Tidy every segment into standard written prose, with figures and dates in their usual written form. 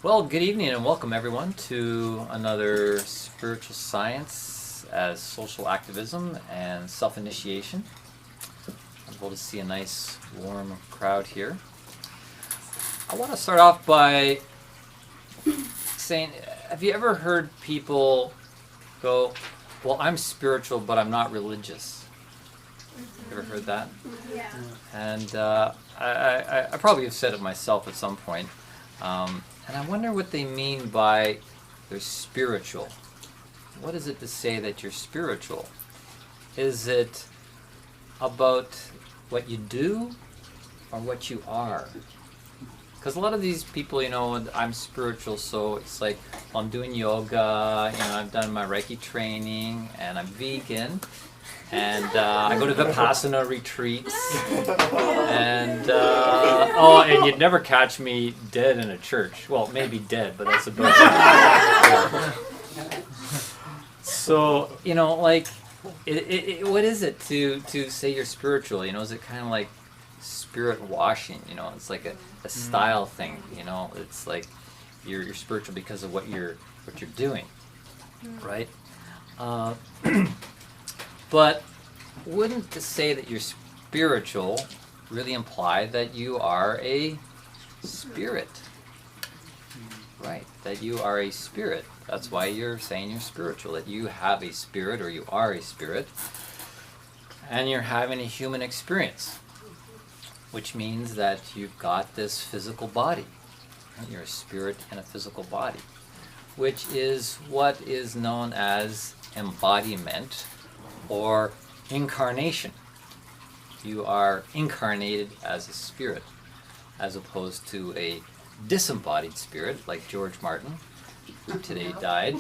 Well, good evening and welcome everyone to another Spiritual Science as Social Activism and Self-Initiation. I'm able to see a nice warm crowd here. I want to start off by saying, have you ever heard people go, well, I'm spiritual but I'm not religious? You ever heard that? Yeah. And I probably have said it myself at some point. And I wonder what they mean by they're spiritual. What is it to say that you're spiritual? Is it about what you do or what you are? Because a lot of these people, I'm spiritual, so it's like, well, I'm doing yoga, I've done my Reiki training, and I'm vegan, and I go to Vipassana retreats, and and you'd never catch me dead in a church. Well, maybe dead, but that's about it. So, what is it to say you're spiritual? Is it kind of like spirit washing? It's like a style thing. It's like you're spiritual because of what you're doing, right? But wouldn't to say that you're spiritual really imply that you are a spirit? Right, that you are a spirit. That's why you're saying you're spiritual, that you have a spirit or you are a spirit and you're having a human experience, which means that you've got this physical body. You're a spirit in a physical body, which is what is known as embodiment or incarnation. You are incarnated as a spirit, as opposed to a disembodied spirit like George Martin, who today died,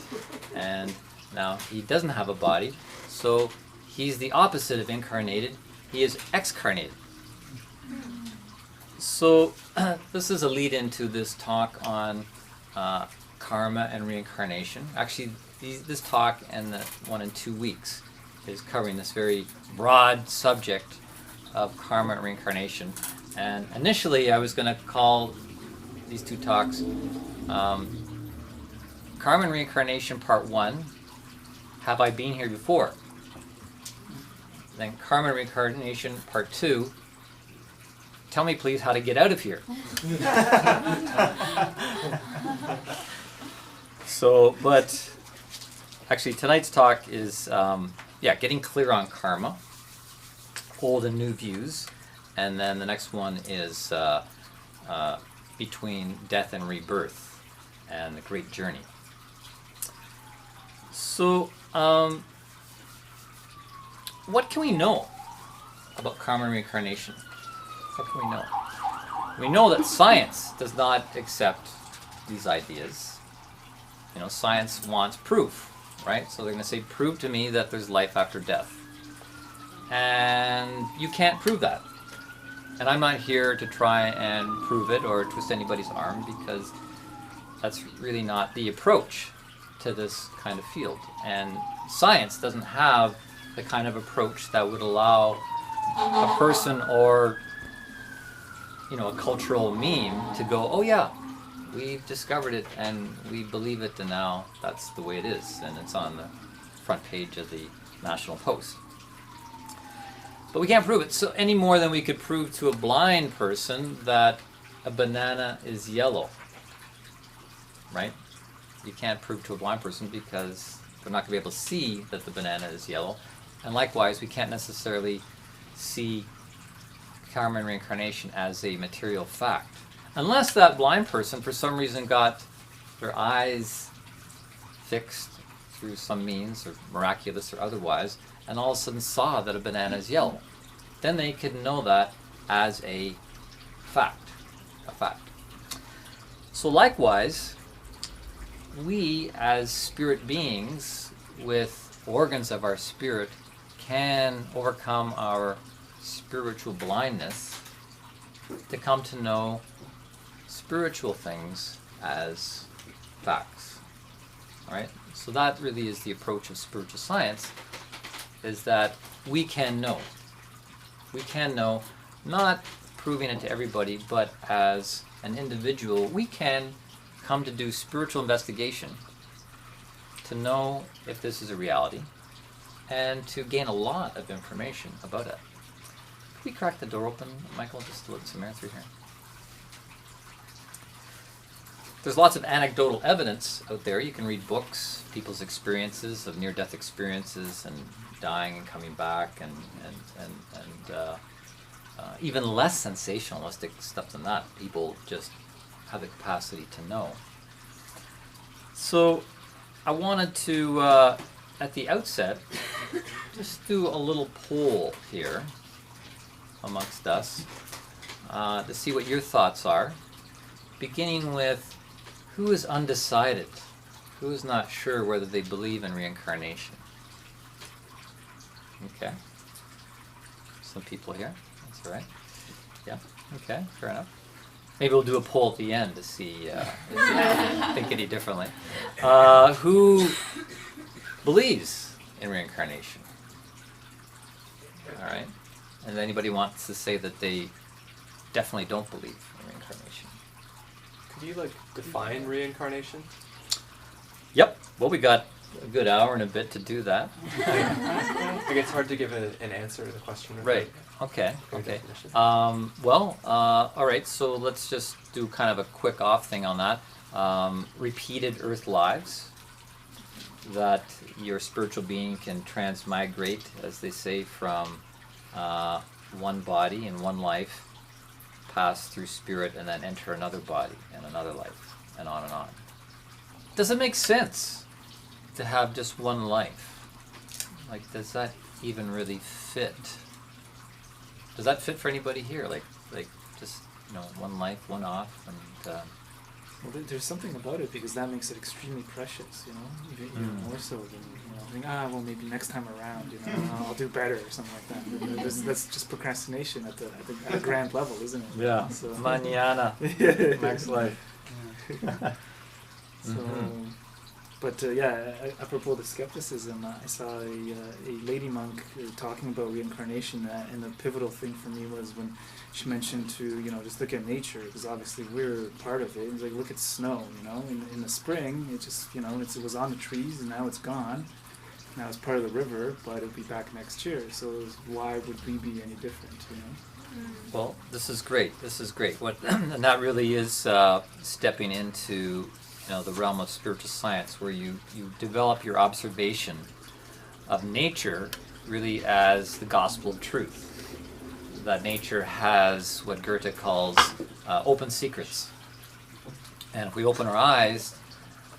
and now he doesn't have a body, so he's the opposite of incarnated. He is excarnated. So this is a lead into this talk on karma and reincarnation. Actually, this talk and the one in 2 weeks is covering this very broad subject of karma and reincarnation. And initially I was going to call these two talks Karma and Reincarnation Part 1, Have I Been Here Before? Then Karma and Reincarnation Part 2, Tell Me Please How to Get Out of Here. But actually tonight's talk is getting clear on karma, old and new views, and then the next one is between death and rebirth and the great journey. So, what can we know about karma and reincarnation? What can we know? We know that science does not accept these ideas. Science wants proof, right? So they're going to say, prove to me that there's life after death. And you can't prove that. And I'm not here to try and prove it or twist anybody's arm, because that's really not the approach to this kind of field. And science doesn't have the kind of approach that would allow a person or a cultural meme to go, oh yeah, we've discovered it and we believe it, and now that's the way it is, and it's on the front page of the National Post. But we can't prove it, so any more than we could prove to a blind person that a banana is yellow, right? You can't prove to a blind person because they're not going to be able to see that the banana is yellow. And likewise, we can't necessarily see karma and reincarnation as a material fact, unless that blind person for some reason got their eyes fixed through some means, or miraculous or otherwise, and all of a sudden saw that a banana is yellow. Then they could know that as a fact. So likewise, we as spirit beings with organs of our spirit can overcome our spiritual blindness to come to know spiritual things as facts. All right? So that really is the approach of spiritual science, is that we can know. We can know, not proving it to everybody, but as an individual, we can come to do spiritual investigation, to know if this is a reality, and to gain a lot of information about it. Can we crack the door open, Michael, just to let some air through here? There's lots of anecdotal evidence out there. You can read books, people's experiences of near-death experiences and dying and coming back, and even less sensationalistic stuff than that. People just have the capacity to know. So I wanted to, at the outset, just do a little poll here amongst us to see what your thoughts are, beginning with who is undecided, who is not sure whether they believe in reincarnation. Okay. Some people here. That's all right. Yeah. Okay. Fair enough. Maybe we'll do a poll at the end to see if you think any differently. Who believes in reincarnation? All right. And anybody wants to say that they definitely don't believe in reincarnation? Could you define reincarnation? Yep. Well, we got a good hour and a bit to do that. It's hard to give an answer to the question. Right. Okay. Okay. All right. So let's just do kind of a quick off thing on that. Repeated Earth lives. That your spiritual being can transmigrate, as they say, from one body in one life, pass through spirit, and then enter another body and another life, and on and on. Does it make sense to have just one life? Does that even really fit? Does that fit for anybody here? Just one life, one off, and. Well, there's something about it, because that makes it extremely precious, even more so than think, well, maybe next time around, I'll do better or something like that. That's just procrastination at a grand level, isn't it? Yeah. So, Mañana. Next life. Yeah. So, but apropos the skepticism, I saw a lady monk talking about reincarnation, and the pivotal thing for me was when she mentioned to just look at nature, because obviously we're part of it. It's like, look at snow, in the spring it just it was on the trees and now it's gone. Now it's part of the river, but it'll be back next year. So why would we be any different? Well, this is great. This is great. And that really is stepping into the realm of spiritual science, where you develop your observation of nature really as the gospel of truth. That nature has what Goethe calls open secrets. And if we open our eyes,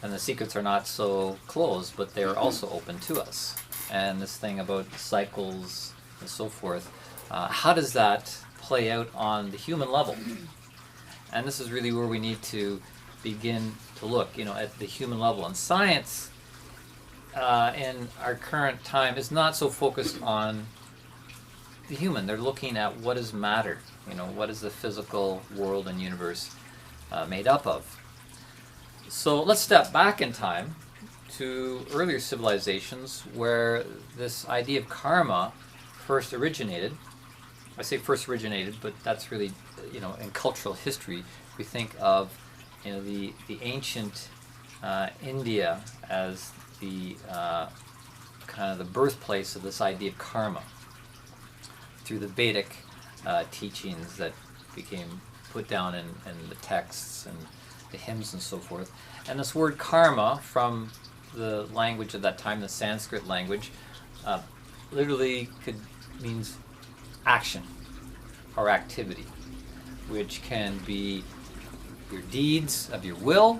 then the secrets are not so closed, but they are also open to us. And this thing about cycles and so forth, how does that play out on the human level? And this is really where we need to begin to look, at the human level. And science, in our current time, is not so focused on the human. They're looking at what is matter, what is the physical world and universe made up of. So let's step back in time to earlier civilizations where this idea of karma first originated. I say first originated, but that's really, in cultural history, we think of the ancient India as the kind of the birthplace of this idea of karma, through the Vedic teachings that became put down in the texts and the hymns and so forth. And this word karma, from the language of that time, the Sanskrit language, literally means action or activity, which can be your deeds of your will,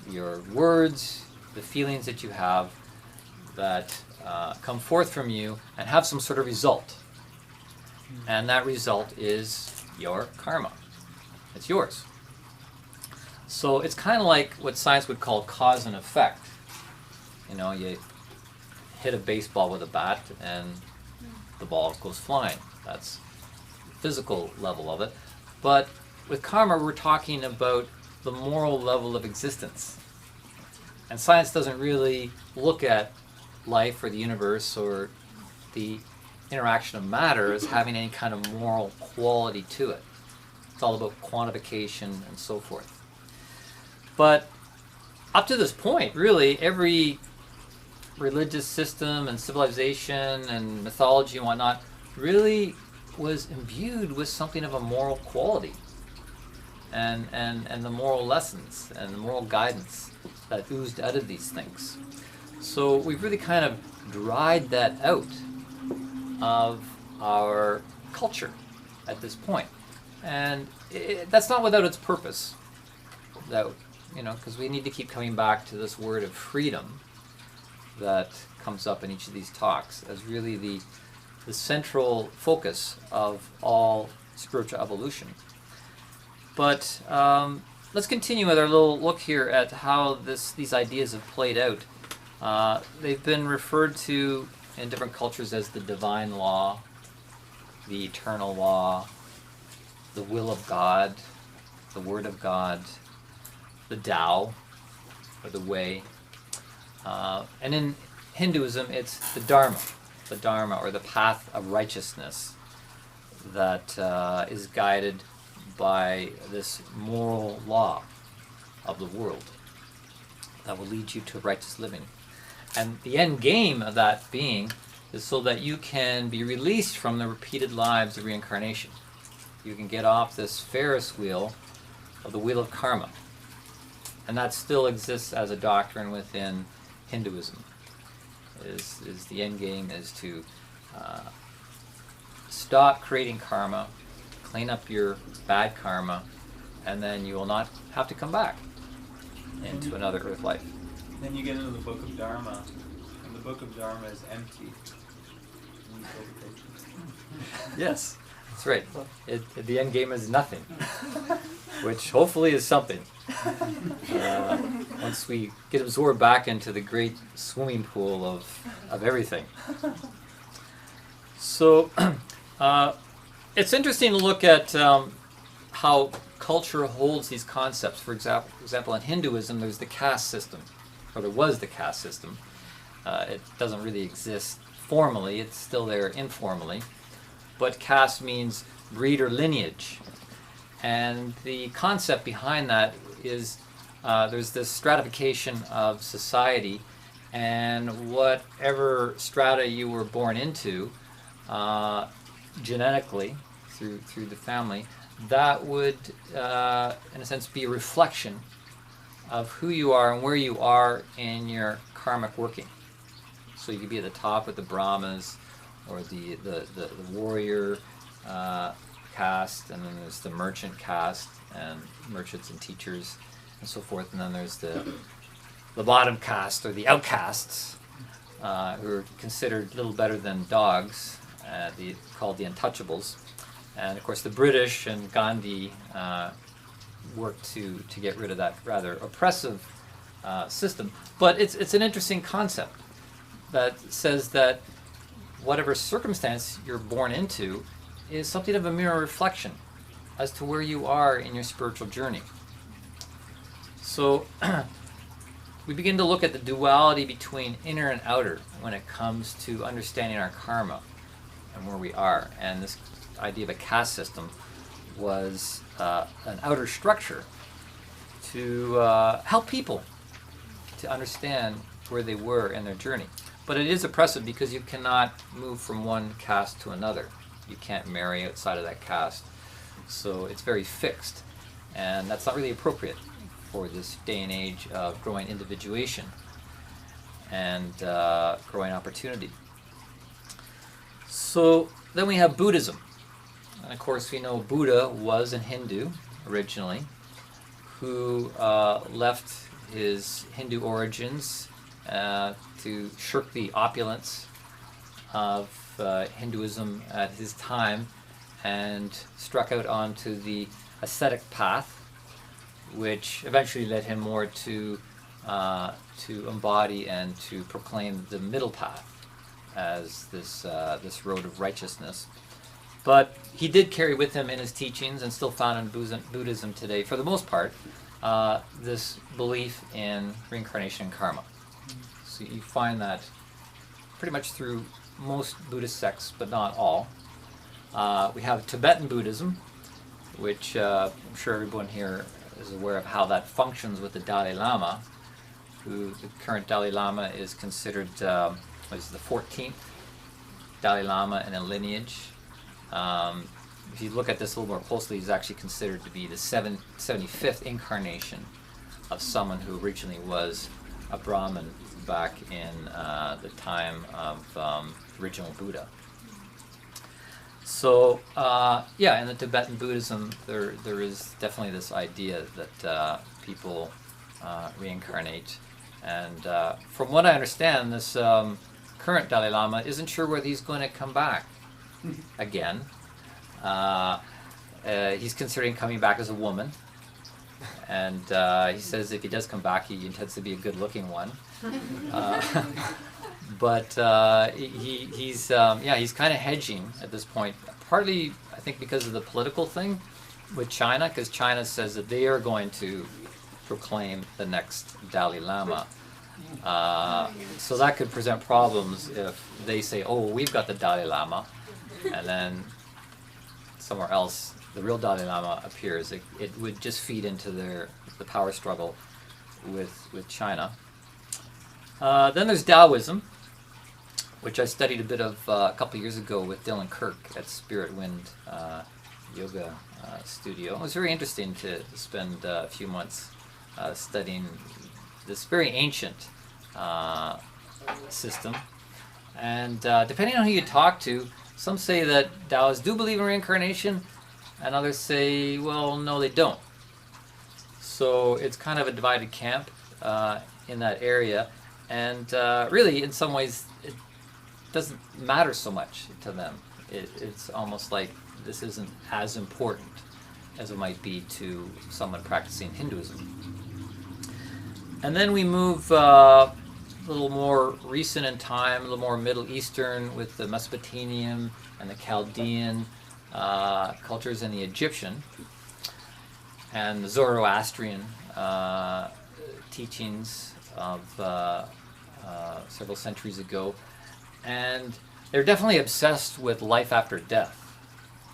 your words, the feelings that you have that come forth from you and have some sort of result. And that result is your karma. It's yours. So it's kind of like what science would call cause and effect. You hit a baseball with a bat and the ball goes flying. That's the physical level of it. But with karma, we're talking about the moral level of existence. And science doesn't really look at life or the universe or the interaction of matter as having any kind of moral quality to it. It's all about quantification and so forth. But up to this point, really, every religious system and civilization and mythology and whatnot really was imbued with something of a moral quality and the moral lessons and the moral guidance that oozed out of these things. So we've really kind of dried that out of our culture at this point. And that's not without its purpose, though, because we need to keep coming back to this word of freedom that comes up in each of these talks as really the central focus of all spiritual evolution. But let's continue with our little look here at how these ideas have played out. They've been referred to in different cultures as the divine law, the eternal law, the will of God, the word of God, the Tao, or the way. And in Hinduism, it's the Dharma, or the path of righteousness that is guided by this moral law of the world that will lead you to righteous living. And the end game of that being is so that you can be released from the repeated lives of reincarnation. You can get off this Ferris wheel of the wheel of karma. And that still exists as a doctrine within Hinduism. Is the end game is to stop creating karma, clean up your bad karma, and then you will not have to come back into another earth life. Then you get into the book of Dharma, and the book of Dharma is empty. Yes, that's right. The end game is nothing, which hopefully is something. Once we get absorbed back into the great swimming pool of everything. So it's interesting to look at how culture holds these concepts. For example, in Hinduism, there's the caste system, or there was the caste system. It doesn't really exist formally, it's still there informally. But caste means breed or lineage. And the concept behind that is there's this stratification of society, and whatever strata you were born into genetically through the family, that would in a sense be a reflection of who you are and where you are in your karmic working. So you could be at the top with the Brahmas, or the warrior caste, and then there's the merchant caste, and merchants and teachers and so forth, and then there's the bottom caste, or the outcasts, who are considered little better than dogs, called the untouchables. And of course the British and Gandhi worked to get rid of that rather oppressive system. But it's an interesting concept that says that whatever circumstance you're born into is something of a mirror reflection as to where you are in your spiritual journey. So we begin to look at the duality between inner and outer when it comes to understanding our karma and where we are. And this idea of a caste system was an outer structure to help people to understand where they were in their journey. But it is oppressive because you cannot move from one caste to another. You can't marry outside of that caste. So it's very fixed. And that's not really appropriate for this day and age of growing individuation and growing opportunity. So then we have Buddhism. And of course we know Buddha was a Hindu originally, who left his Hindu origins to shirk the opulence of Hinduism at his time, and struck out onto the ascetic path, which eventually led him more to embody and to proclaim the middle path as this road of righteousness. But he did carry with him in his teachings, and still found in Buddhism today, for the most part, this belief in reincarnation and karma. So you find that pretty much through most Buddhist sects, but not all. We have Tibetan Buddhism, which I'm sure everyone here is aware of how that functions with the Dalai Lama, who the current Dalai Lama is considered was the 14th Dalai Lama in a lineage. If you look at this a little more closely, he's actually considered to be the 75th incarnation of someone who originally was a Brahmin back in the time of original Buddha. So yeah, in the Tibetan Buddhism, there is definitely this idea that people reincarnate, and from what I understand, this current Dalai Lama isn't sure whether he's going to come back again. He's considering coming back as a woman, and he says if he does come back, he intends to be a good-looking one. But he's kind of hedging at this point, partly I think because of the political thing with China, because China says that they are going to proclaim the next Dalai Lama. So that could present problems if they say, oh, we've got the Dalai Lama, and then somewhere else the real Dalai Lama appears. It would just feed into the power struggle with China. Then there's Taoism, which I studied a bit of a couple years ago with Dylan Kirk at Spirit Wind Yoga Studio. It was very interesting to spend a few months studying this very ancient system. And depending on who you talk to, some say that Taoists do believe in reincarnation, and others say, well, no, they don't. So it's kind of a divided camp in that area. And really, in some ways, it doesn't matter so much to them. It's almost like this isn't as important as it might be to someone practicing Hinduism. And then we move a little more recent in time, a little more Middle Eastern, with the Mesopotamian and the Chaldean cultures, and the Egyptian and the Zoroastrian teachings of several centuries ago. And they're definitely obsessed with life after death,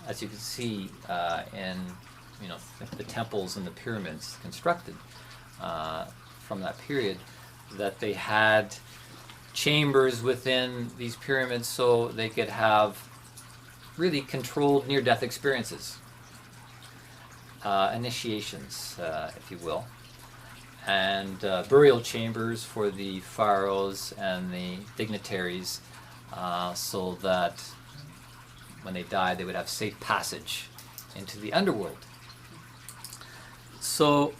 as you can see in the temples and the pyramids constructed from that period, that they had chambers within these pyramids so they could have really controlled near-death experiences, initiations, if you will, and burial chambers for the pharaohs and the dignitaries, so that when they died they would have safe passage into the underworld. So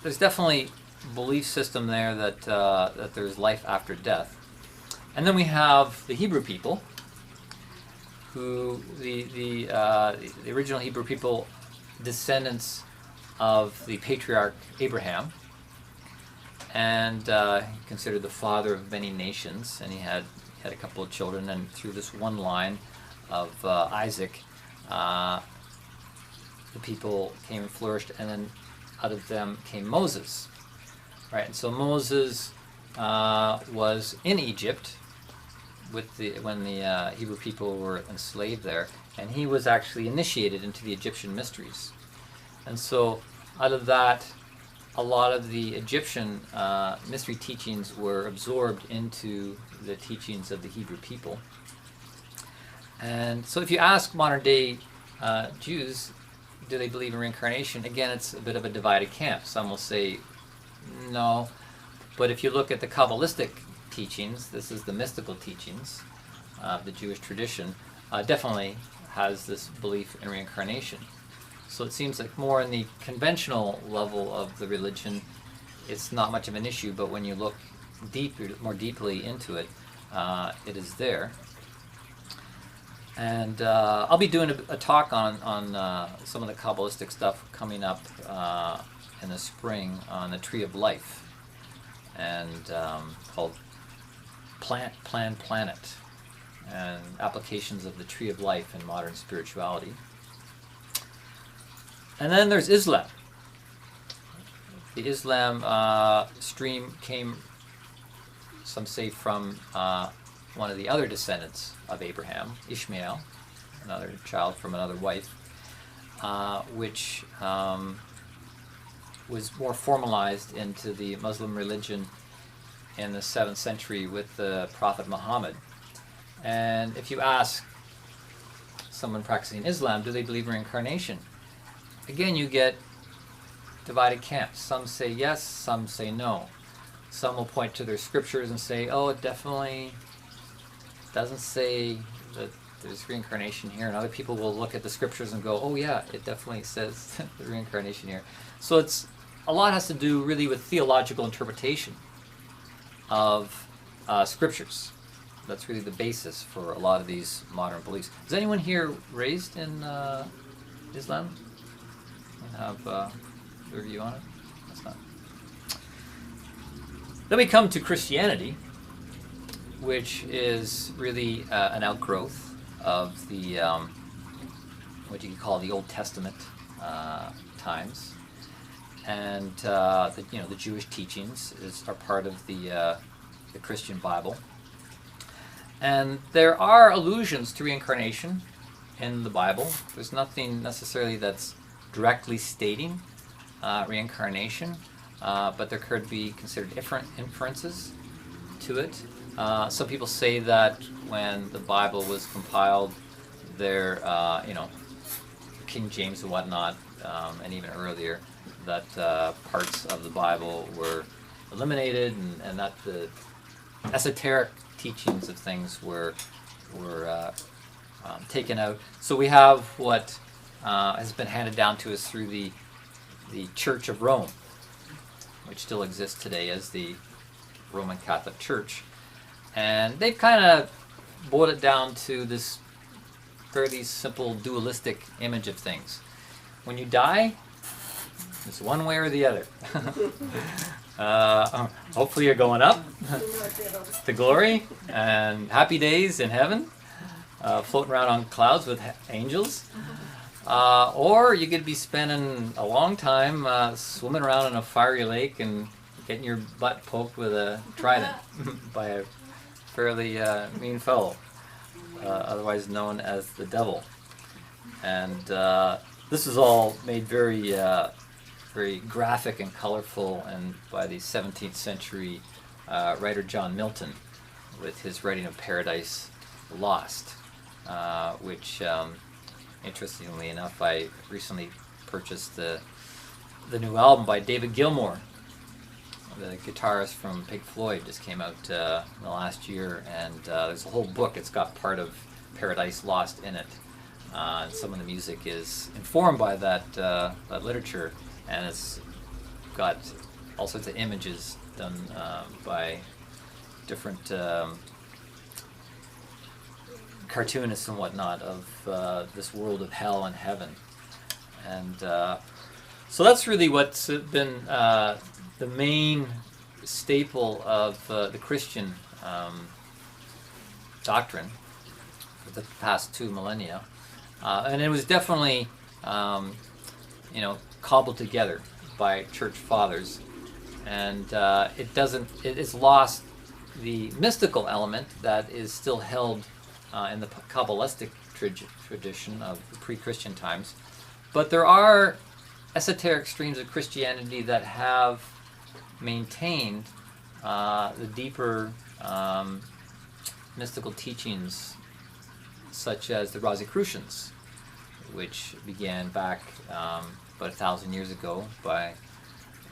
there's definitely belief system there that there's life after death. And then we have the Hebrew people, who the original Hebrew people, descendants of the patriarch Abraham, and considered the father of many nations, and he had a couple of children, and through this one line of Isaac, the people came and flourished, and then out of them came Moses. Right, and so Moses was in Egypt when the Hebrew people were enslaved there, and he was actually initiated into the Egyptian mysteries. And so out of that, a lot of the Egyptian mystery teachings were absorbed into the teachings of the Hebrew people. And so if you ask modern day Jews, do they believe in reincarnation? Again, it's a bit of a divided camp. Some will say no, but if you look at the Kabbalistic teachings, this is the mystical teachings of the Jewish tradition, definitely has this belief in reincarnation. So it seems like more in the conventional level of the religion, it's not much of an issue, but when you look more deeply into it, it is there. And I'll be doing a talk on some of the Kabbalistic stuff coming up in the spring on the Tree of Life, and called Plant, Plan, Planet, and applications of the Tree of Life in modern spirituality. And then there's Islam. The Islam stream came, some say, from one of the other descendants of Abraham, Ishmael, another child from another wife, which was more formalized into the Muslim religion in the 7th century with the Prophet Muhammad. And if you ask someone practicing Islam, do they believe in reincarnation? Again, you get divided camps. Some say yes, some say no. Some will point to their scriptures and say, oh, it definitely doesn't say that there's reincarnation here. And other people will look at the scriptures and go, oh yeah, it definitely says the reincarnation here. So a lot has to do really with theological interpretation of scriptures. That's really the basis for a lot of these modern beliefs. Is anyone here raised in Islam? Have their view on it? That's not. Then we come to Christianity, which is really an outgrowth of the what you could call the Old Testament times, and the Jewish teachings are part of the Christian Bible. And there are allusions to reincarnation in the Bible. There's nothing necessarily that's directly stating reincarnation, but there could be considered different inferences to it. Some people say that when the Bible was compiled, there, King James and whatnot, and even earlier, that parts of the Bible were eliminated, and that the esoteric teachings of things were taken out. So we have what has been handed down to us through the Church of Rome, which still exists today as the Roman Catholic Church. And they've kind of boiled it down to this fairly simple dualistic image of things. When you die, it's one way or the other. Hopefully you're going up to glory and happy days in heaven, floating around on clouds with angels. Or you could be spending a long time swimming around in a fiery lake and getting your butt poked with a trident by a fairly mean fellow, otherwise known as the devil. And this is all made very very graphic and colorful, and by the 17th century writer John Milton, with his writing of Paradise Lost, which interestingly enough, I recently purchased the new album by David Gilmour, the guitarist from Pink Floyd. Just came out in the last year, and there's a whole book. It's got part of Paradise Lost in it, and some of the music is informed by that literature, and it's got all sorts of images done by different cartoonists and whatnot of this world of hell and heaven. And so that's really what's been the main staple of the Christian doctrine for the past 2 millennia. And it was definitely cobbled together by church fathers, and it's lost the mystical element that is still held in the Kabbalistic tradition of the pre-Christian times. But there are esoteric streams of Christianity that have maintained the deeper mystical teachings, such as the Rosicrucians, which began back about 1,000 years ago by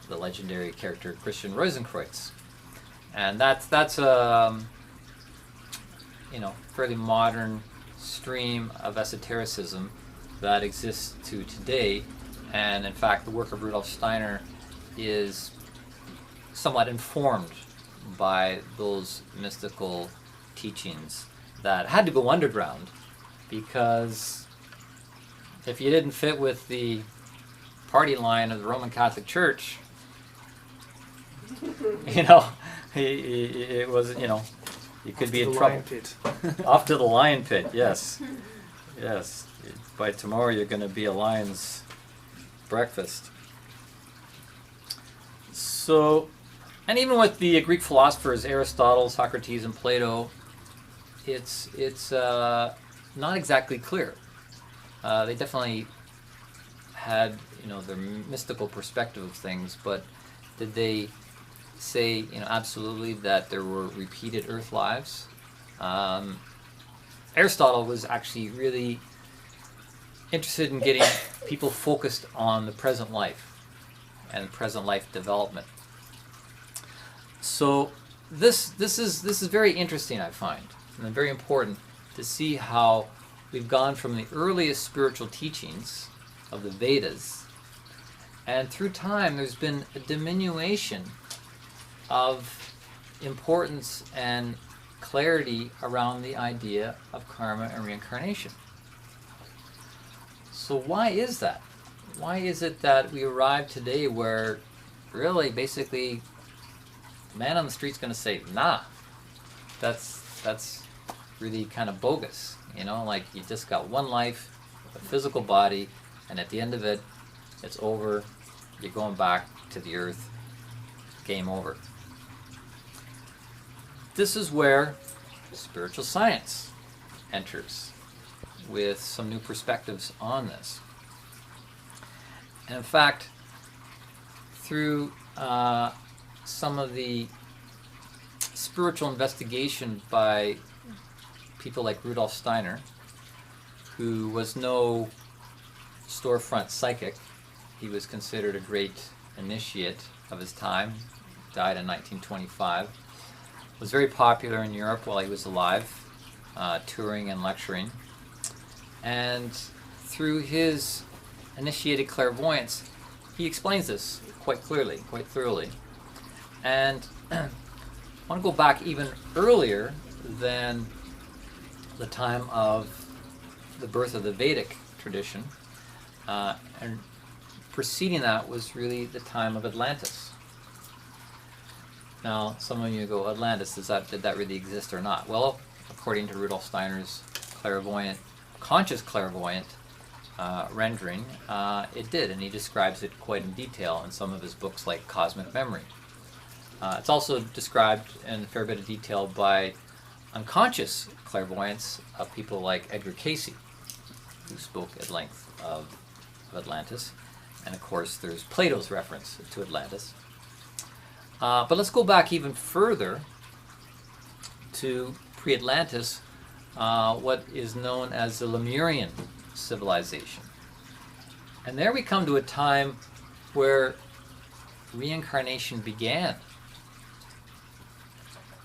the legendary character Christian Rosenkreutz. And that's a fairly modern stream of esotericism that exists to today. And in fact, the work of Rudolf Steiner is somewhat informed by those mystical teachings that had to go underground, because if you didn't fit with the party line of the Roman Catholic Church, it was, you could be in trouble. Lion pit. Off to the lion pit, yes. Yes. By tomorrow you're going to be a lion's breakfast. So, and even with the Greek philosophers, Aristotle, Socrates, and Plato, it's not exactly clear. They definitely had, their mystical perspective of things, but did they say, absolutely that there were repeated Earth lives? Aristotle was actually really interested in getting people focused on the present life and present life development. So this is very interesting, I find, and very important to see how we've gone from the earliest spiritual teachings of the Vedas, and through time there's been a diminution of importance and clarity around the idea of karma and reincarnation. So why is that? Why is it that we arrive today where really basically man on the street's going to say, nah, that's really kind of bogus, like you just got one life, a physical body, and at the end of it, it's over, you're going back to the earth, game over. This is where spiritual science enters with some new perspectives on this. And in fact, through some of the spiritual investigation by people like Rudolf Steiner, who was no storefront psychic. He was considered a great initiate of his time, died in 1925, was very popular in Europe while he was alive, touring and lecturing. And through his initiated clairvoyance, he explains this quite clearly, quite thoroughly. And I want to go back even earlier than the time of the birth of the Vedic tradition, and preceding that was really the time of Atlantis. Now, some of you go, Atlantis, did that really exist or not? Well, according to Rudolf Steiner's conscious clairvoyant rendering, it did, and he describes it quite in detail in some of his books like Cosmic Memory. It's also described in a fair bit of detail by unconscious clairvoyance of people like Edgar Cayce, who spoke at length of Atlantis. And of course, there's Plato's reference to Atlantis. But let's go back even further to pre-Atlantis, what is known as the Lemurian civilization. And there we come to a time where reincarnation began.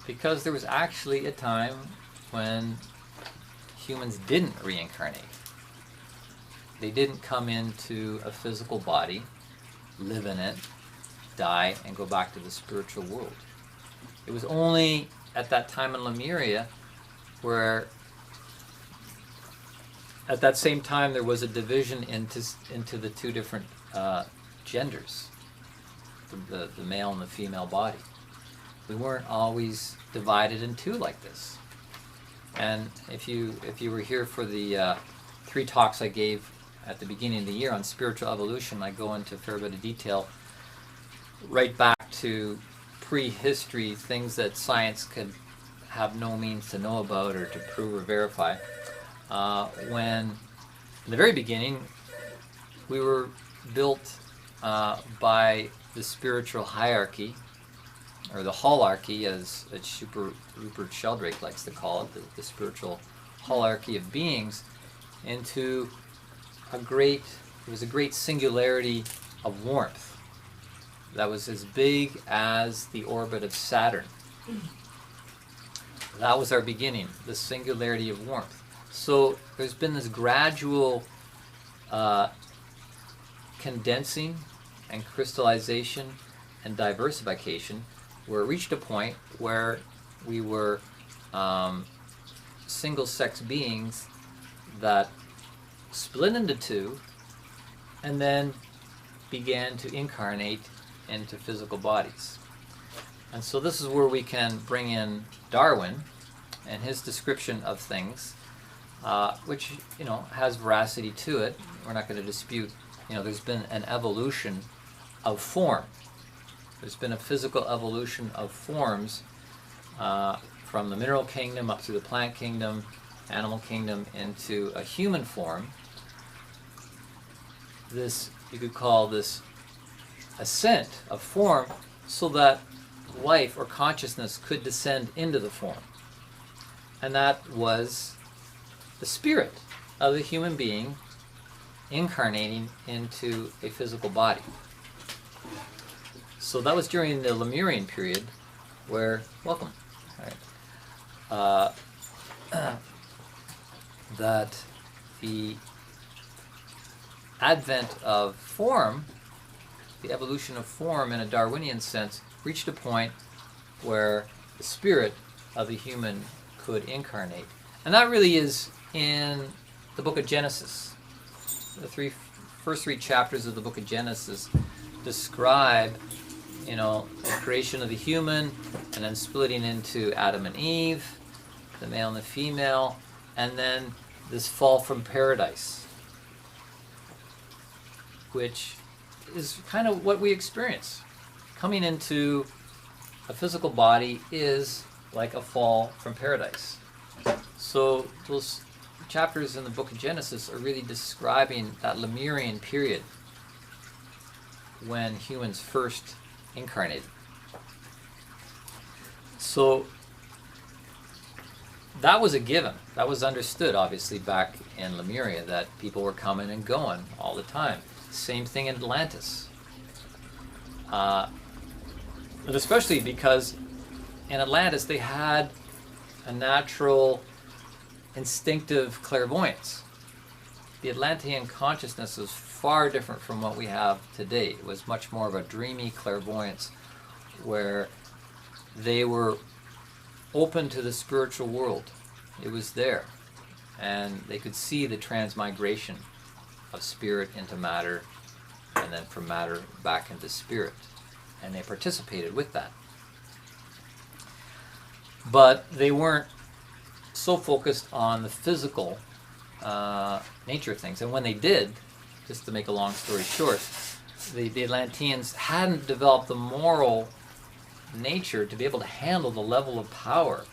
Because there was actually a time when humans didn't reincarnate. They didn't come into a physical body, live in it, die, and go back to the spiritual world. It was only at that time in Lemuria where at that same time there was a division into the two different genders, the male and the female body. We weren't always divided in two like this. And if you were here for the 3 talks I gave at the beginning of the year on spiritual evolution, I go into a fair bit of detail right back to prehistory, things that science could have no means to know about or to prove or verify. When in the very beginning we were built by the spiritual hierarchy, or the holarchy, as Rupert Sheldrake likes to call it, the spiritual holarchy of beings, into a great singularity of warmth that was as big as the orbit of Saturn. That was our beginning, the singularity of warmth. So there's been this gradual condensing and crystallization and diversification, where it reached a point where we were single-sex beings that split into two and then began to incarnate into physical bodies. And so this is where we can bring in Darwin and his description of things, which has veracity to it. We're not going to dispute. There's been an evolution of form. There's been a physical evolution of forms from the mineral kingdom up through the plant kingdom, animal kingdom, into a human form this, you could call this ascent of form, so that life or consciousness could descend into the form. And that was the spirit of the human being incarnating into a physical body. So that was during the Lemurian period, where, welcome, that the advent of form, the evolution of form in a Darwinian sense, reached a point where the spirit of the human could incarnate. And that really is in the book of Genesis. The first three chapters of the book of Genesis describe, the creation of the human, and then splitting into Adam and Eve, the male and the female, and then this fall from paradise, which is kind of what we experience. Coming into a physical body is like a fall from paradise. So those chapters in the book of Genesis are really describing that Lemurian period when humans first incarnated. So that was a given. That was understood, obviously, back in Lemuria, that people were coming and going all the time. Same thing in Atlantis. But especially because in Atlantis they had a natural, instinctive clairvoyance. The Atlantean consciousness was far different from what we have today. It was much more of a dreamy clairvoyance where they were open to the spiritual world. It was there. And they could see the transmigration of spirit into matter, and then from matter back into spirit. And they participated with that. But they weren't so focused on the physical nature of things. And when they did, just to make a long story short, the Atlanteans hadn't developed the moral nature to be able to handle the level of power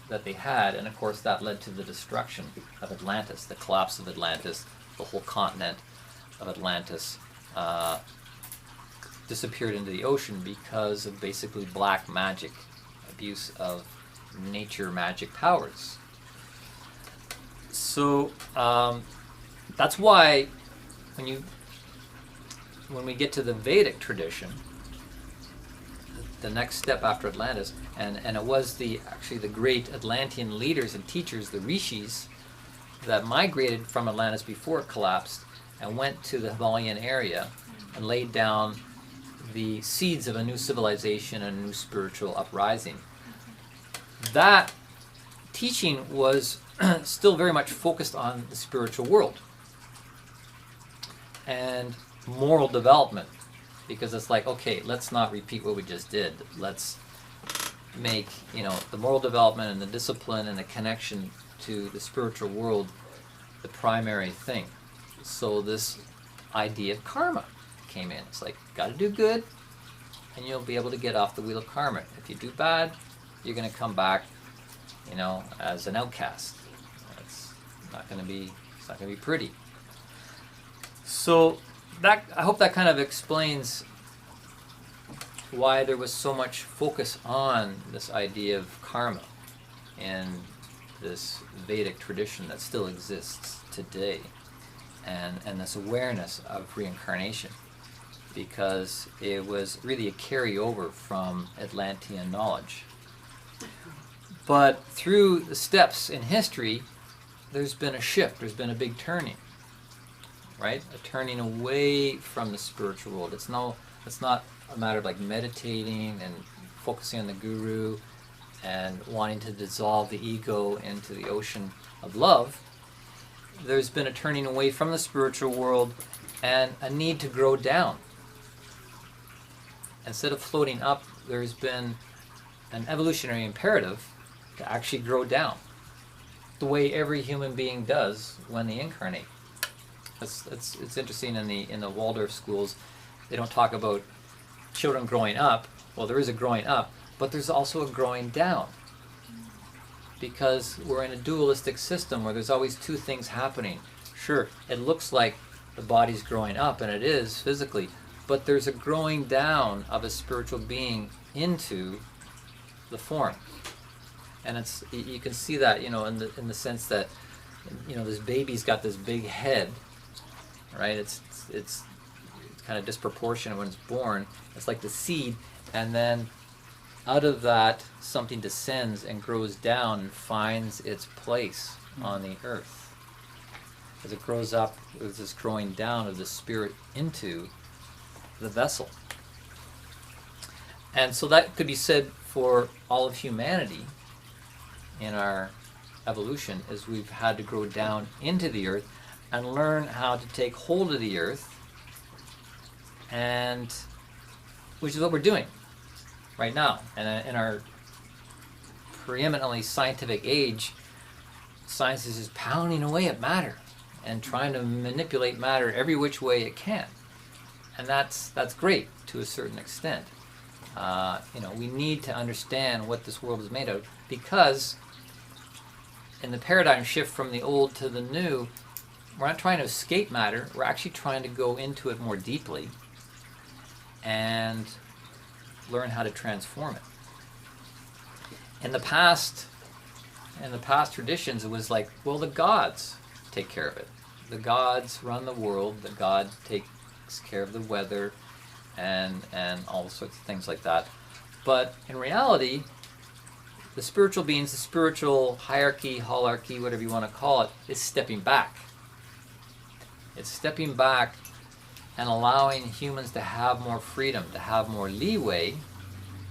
that they had. And of course that led to the destruction of Atlantis, the collapse of Atlantis. The whole continent of Atlantis disappeared into the ocean because of basically black magic, abuse of nature magic powers. So that's why when we get to the Vedic tradition, the next step after Atlantis, and it was actually the great Atlantean leaders and teachers, the rishis, that migrated from Atlantis before it collapsed and went to the Himalayan area and laid down the seeds of a new civilization and a new spiritual uprising. That teaching was still very much focused on the spiritual world and moral development, because it's like, okay, let's not repeat what we just did. Let's make the moral development and the discipline and the connection to the spiritual world the primary thing. So this idea of karma came in. It's like, got to do good and you'll be able to get off the wheel of karma. If you do bad, you're going to come back as an outcast. It's not going to be pretty. So that, I hope that kind of explains why there was so much focus on this idea of karma in this Vedic tradition that still exists today, and this awareness of reincarnation, because it was really a carryover from Atlantean knowledge. But through the steps in history, there's been a shift, there's been a big turning, right? A turning away from the spiritual world. It's not a matter of like meditating and focusing on the guru and wanting to dissolve the ego into the ocean of love. There's been a turning away from the spiritual world and a need to grow down. Instead of floating up, there's been an evolutionary imperative to actually grow down, the way every human being does when they incarnate. It's interesting, in the Waldorf schools, they don't talk about children growing up. Well, there is a growing up, but there's also a growing down, because we're in a dualistic system where there's always two things happening. Sure, it looks like the body's growing up, and it is physically, but there's a growing down of a spiritual being into the form. And it's, you can see that, in the sense that, this baby's got this big head, right? It's kind of disproportionate when it's born. It's like the seed, and then out of that something descends and grows down and finds its place on the earth. As it grows up, there's this growing down of the spirit into the vessel. And so that could be said for all of humanity in our evolution, is we've had to grow down into the earth and learn how to take hold of the earth, and which is what we're doing right now. And in our preeminently scientific age, science is just pounding away at matter and trying to manipulate matter every which way it can. And that's great to a certain extent. We need to understand what this world is made of, because in the paradigm shift from the old to the new, we're not trying to escape matter, we're actually trying to go into it more deeply and learn how to transform it. In the past traditions, it was like, well, the gods take care of it. The gods run the world, the god takes care of the weather, and all sorts of things like that. But in reality, the spiritual beings, the spiritual hierarchy, holarchy, whatever you want to call it, is stepping back. It's stepping back and allowing humans to have more freedom, to have more leeway,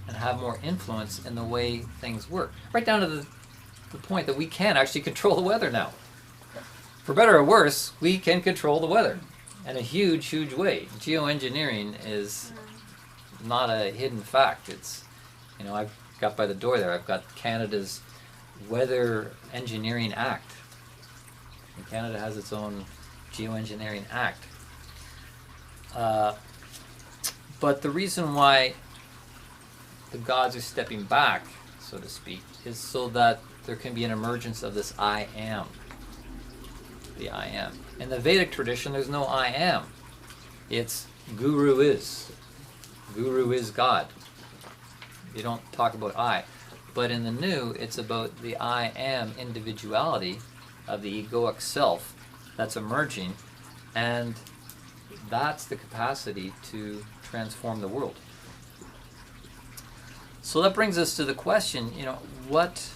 and have more influence in the way things work. Right down to the point that we can actually control the weather now. For better or worse, we can control the weather in a huge, huge way. Geoengineering is not a hidden fact. It's, I've got by the door there, I've got Canada's Weather Engineering Act. And Canada has its own Geoengineering Act. But the reason why the gods are stepping back, so to speak, is so that there can be an emergence of this I am. The I am. In the Vedic tradition, there's no I am. It's Guru is. Guru is God. You don't talk about I. But in the new, it's about the I am individuality of the egoic self that's emerging, and that's the capacity to transform the world. So that brings us to the question, what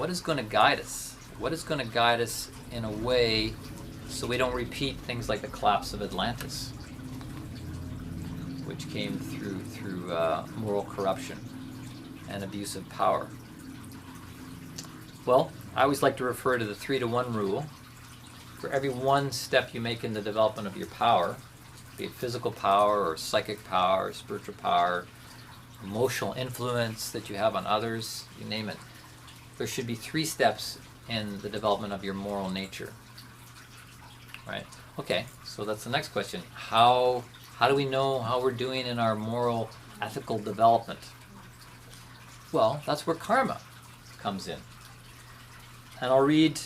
is going to guide us? What is going to guide us in a way so we don't repeat things like the collapse of Atlantis, which came through moral corruption and abuse of power? Well, I always like to refer to the 3-to-1 rule. For every one step you make in the development of your power, be it physical power or psychic power or spiritual power, emotional influence that you have on others, you name it, there should be 3 steps in the development of your moral nature. Right? Okay, so that's the next question. How do we know how we're doing in our moral, ethical development? Well, that's where karma comes in. And I'll read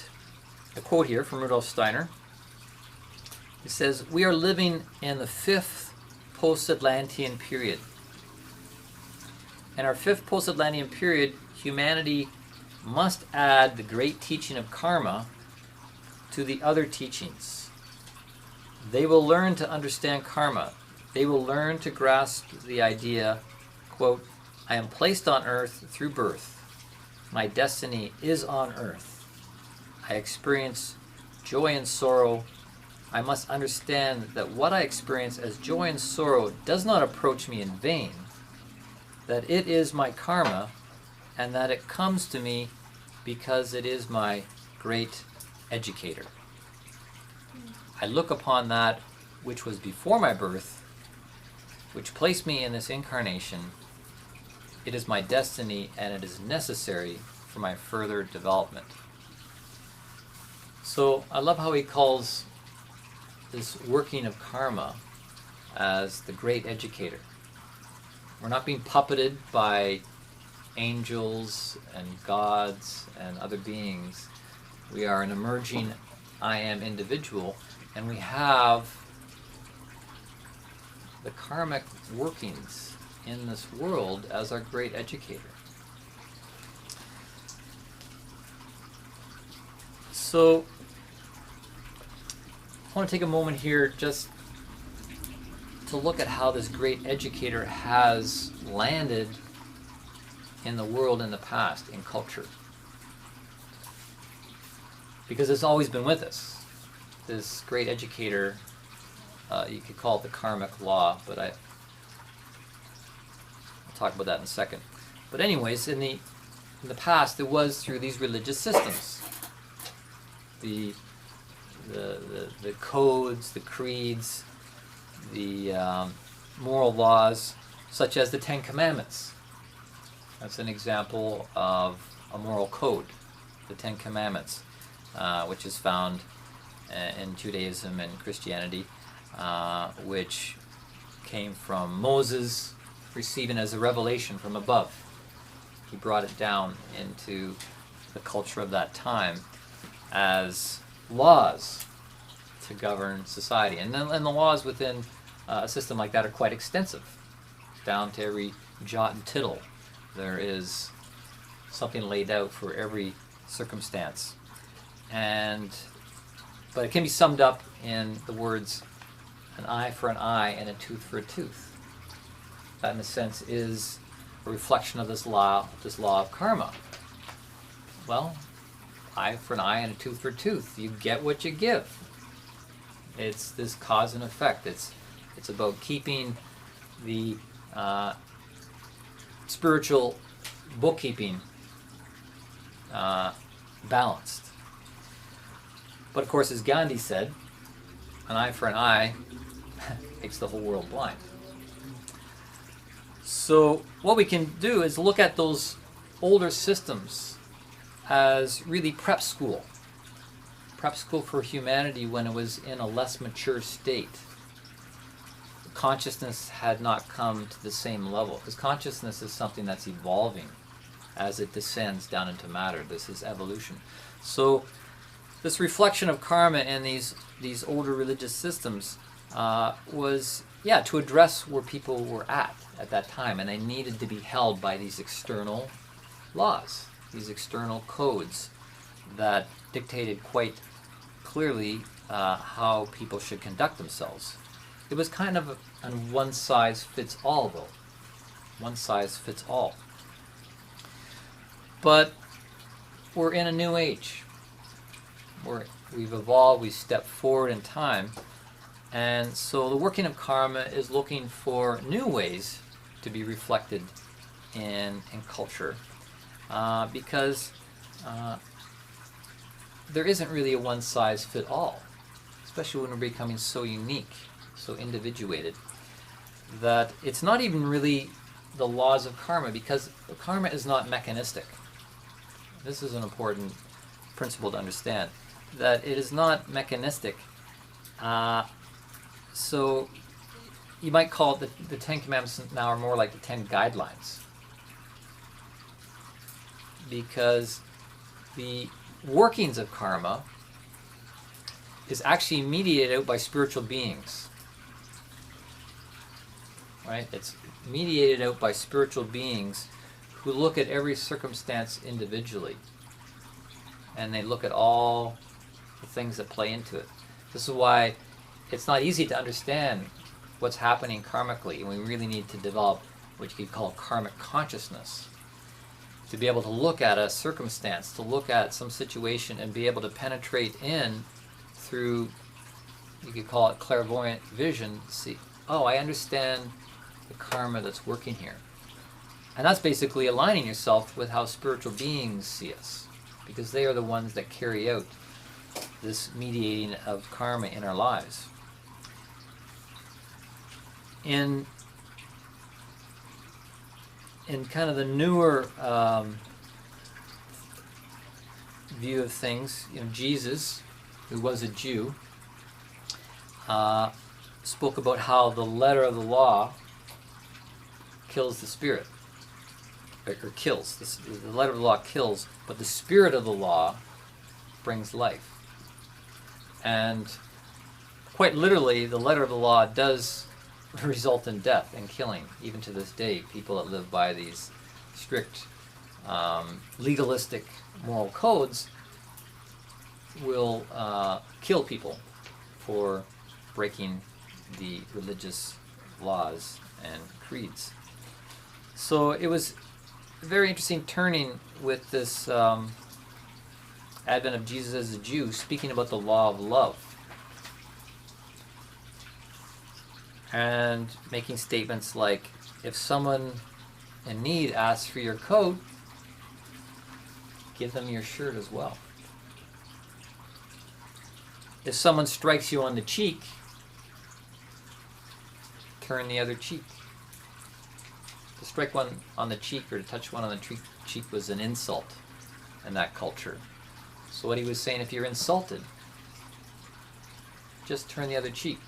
a quote here from Rudolf Steiner. He says, "We are living in the 5th post-Atlantean period. In our 5th post-Atlantean period, humanity must add the great teaching of karma to the other teachings. They will learn to understand karma. They will learn to grasp the idea, quote, I am placed on earth through birth. My destiny is on earth. I experience joy and sorrow. I must understand that what I experience as joy and sorrow does not approach me in vain, that it is my karma, and that it comes to me because it is my great educator. I look upon that which was before my birth, which placed me in this incarnation. It is my destiny, and it is necessary for my further development." So I love how he calls this working of karma as the great educator. We're not being puppeted by angels and gods and other beings. We are an emerging I am individual, And we have the karmic workings in this world as our great educator. So, I want to take a moment here just to look at how this great educator has landed in the world in the past, in culture. Because it's always been with us. This great educator, you could call it the karmic law, but I'll talk about that in a second. But anyways, in the past, it was through these religious systems. The codes, the creeds, the moral laws, such as the Ten Commandments. That's an example of a moral code, the Ten Commandments, which is found in Judaism and Christianity, which came from Moses, receiving as a revelation from above. He brought it down into the culture of that time as laws to govern society. And the laws within a system like that are quite extensive, down to every jot and tittle. There is something laid out for every circumstance. But it can be summed up in the words, an eye for an eye and a tooth for a tooth. That, in a sense, is a reflection of this law of karma. Well, eye for an eye and a tooth for a tooth. You get what you give. It's this cause and effect. It's about keeping the spiritual bookkeeping balanced. But of course, as Gandhi said, an eye for an eye makes the whole world blind. So what we can do is look at those older systems as really prep school for humanity when it was in a less mature state. Consciousness had not come to the same level, because consciousness is something that's evolving as it descends down into matter. This is evolution. So this reflection of karma in these older religious systems was, to address where people were at that time, and they needed to be held by these external laws, these external codes that dictated quite clearly how people should conduct themselves. It was kind of a one-size-fits-all, though. One size fits all. But we're in a new age. We've evolved, we've stepped forward in time, and so the working of karma is looking for new ways to be reflected in culture, because there isn't really a one-size-fit-all, especially when we're becoming so unique, so individuated, that it's not even really the laws of karma, because karma is not mechanistic. This is an important principle to understand, that it is not mechanistic. So you might call it the Ten Commandments now are more like the 10 guidelines, because the workings of karma is actually mediated out by spiritual beings. Right? It's mediated out by spiritual beings who look at every circumstance individually, and they look at all the things that play into it. This is why it's not easy to understand what's happening karmically, and we really need to develop what you could call karmic consciousness, to be able to look at a circumstance, to look at some situation and be able to penetrate in through, you could call it clairvoyant vision, see, oh, I understand the karma that's working here. And that's basically aligning yourself with how spiritual beings see us, because they are the ones that carry out this mediating of karma in our lives. In kind of the newer view of things, Jesus, who was a Jew, spoke about how the letter of the law kills the spirit, or kills. The letter of the law kills, but the spirit of the law brings life. And quite literally, the letter of the law does result in death and killing. Even to this day, people that live by these strict legalistic moral codes will kill people for breaking the religious laws and creeds. So it was a very interesting turning with this advent of Jesus as a Jew, speaking about the law of love and making statements like, if someone in need asks for your coat, give them your shirt as well. If someone strikes you on the cheek, turn the other cheek. To strike one on the cheek or to touch one on the cheek was an insult in that culture. So what he was saying, if you're insulted, just turn the other cheek.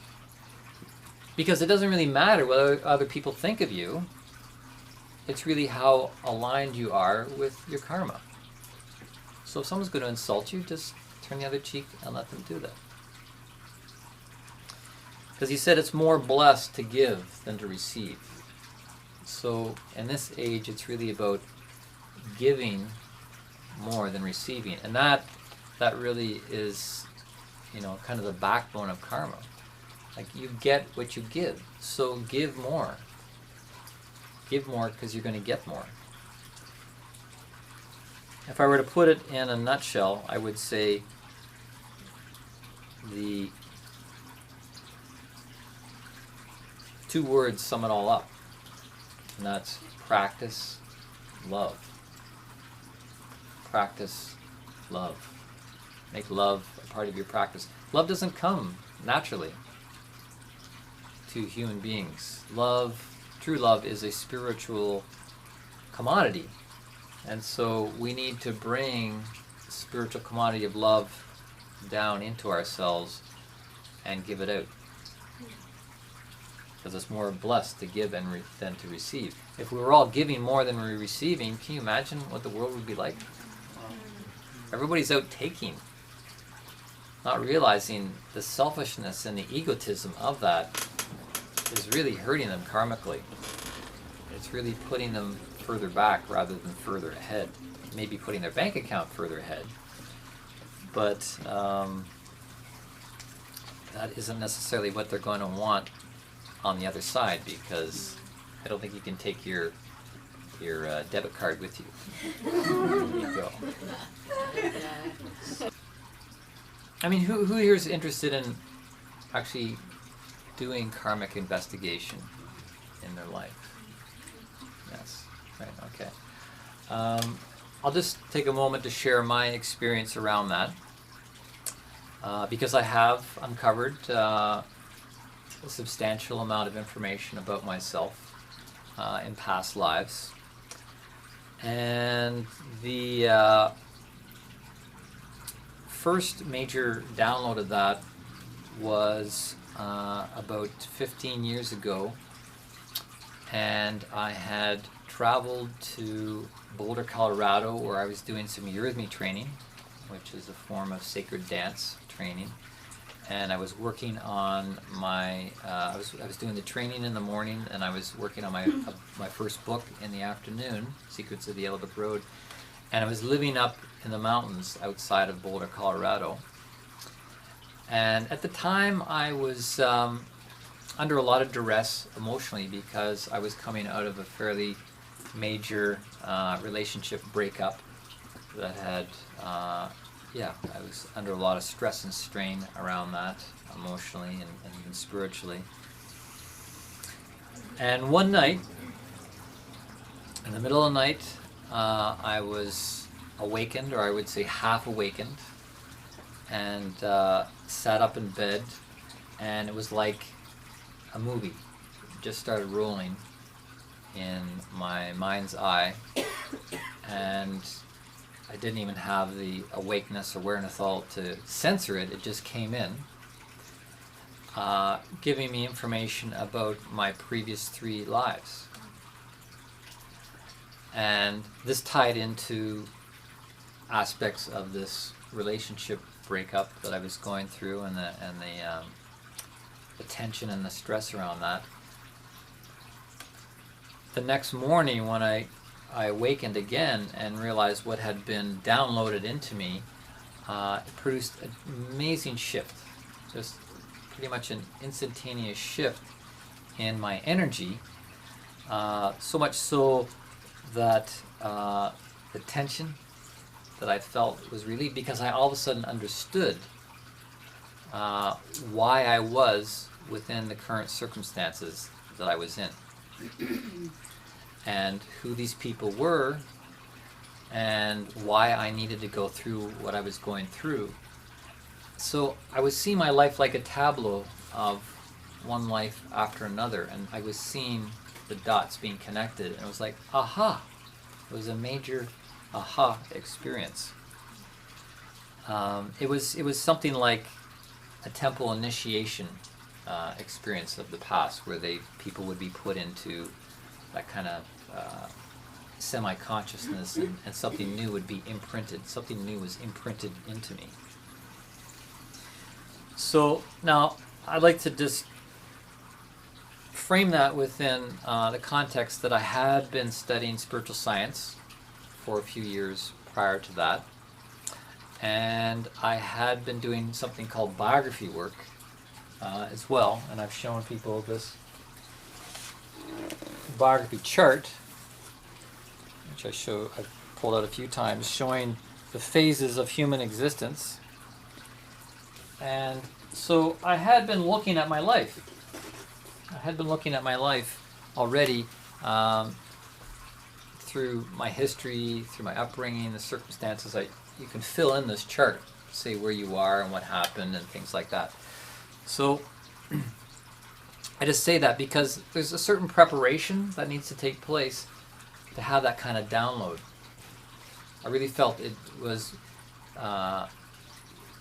Because it doesn't really matter what other people think of you. It's really how aligned you are with your karma. So if someone's going to insult you, just turn the other cheek and let them do that. Because he said it's more blessed to give than to receive. So in this age, it's really about giving more than receiving. And that really is, kind of the backbone of karma. Like, you get what you give. So give more. Give more because you're going to get more. If I were to put it in a nutshell, I would say the two words sum it all up. And that's practice, love. Practice, love. Make love a part of your practice. Love doesn't come naturally to human beings. True love is a spiritual commodity. And so we need to bring the spiritual commodity of love down into ourselves and give it out. Because it's more blessed to give than to receive. If we were all giving more than we're receiving, can you imagine what the world would be like? Everybody's out taking, not realizing the selfishness and the egotism of that is really hurting them karmically. It's really putting them further back rather than further ahead. Maybe putting their bank account further ahead. But that isn't necessarily what they're going to want on the other side, because I don't think you can take your debit card with you. There you go. I mean, who here is interested in actually doing karmic investigation in their life? Yes. Right. Okay. I'll just take a moment to share my experience around that, because I have uncovered a substantial amount of information about myself in past lives. And the first major download of that was about 15 years ago, and I had traveled to Boulder, Colorado, where I was doing some eurythmy training, which is a form of sacred dance training. And I was working on my, I was doing the training in the morning, and I was working on my first book in the afternoon, Secrets of the Yellow Book Road. And I was living up in the mountains outside of Boulder, Colorado. And at the time, I was under a lot of duress emotionally, because I was coming out of a fairly major relationship breakup that had I was under a lot of stress and strain around that, emotionally and even spiritually. And one night, in the middle of the night, I was awakened, or I would say half awakened, and sat up in bed, and it was like a movie. It just started rolling in my mind's eye, and I didn't even have the awakeness or awareness all to censor it. It just came in, giving me information about my previous 3 lives. And this tied into aspects of this relationship breakup that I was going through, and the the tension and the stress around that. The next morning when I awakened again and realized what had been downloaded into me, it produced an amazing shift, just pretty much an instantaneous shift in my energy, so much so that the tension that I felt was relieved because I all of a sudden understood why I was within the current circumstances that I was in and who these people were and why I needed to go through what I was going through. So I was seeing my life like a tableau of one life after another, and I was seeing the dots being connected, and it was like, aha! It was a major aha experience. It was something like a temple initiation experience of the past, where people would be put into that kind of semi-consciousness, and something new would be imprinted. Something new was imprinted into me. So now I'd like to just frame that within the context that I had been studying spiritual science for a few years prior to that, and I had been doing something called biography work as well, and I've shown people this biography chart, which I've pulled out a few times, showing the phases of human existence. And so I had been looking at my life. I had been looking at my life already through my history, through my upbringing, the circumstances. You can fill in this chart, say where you are and what happened and things like that. So I just say that because there's a certain preparation that needs to take place to have that kind of download. I really felt it was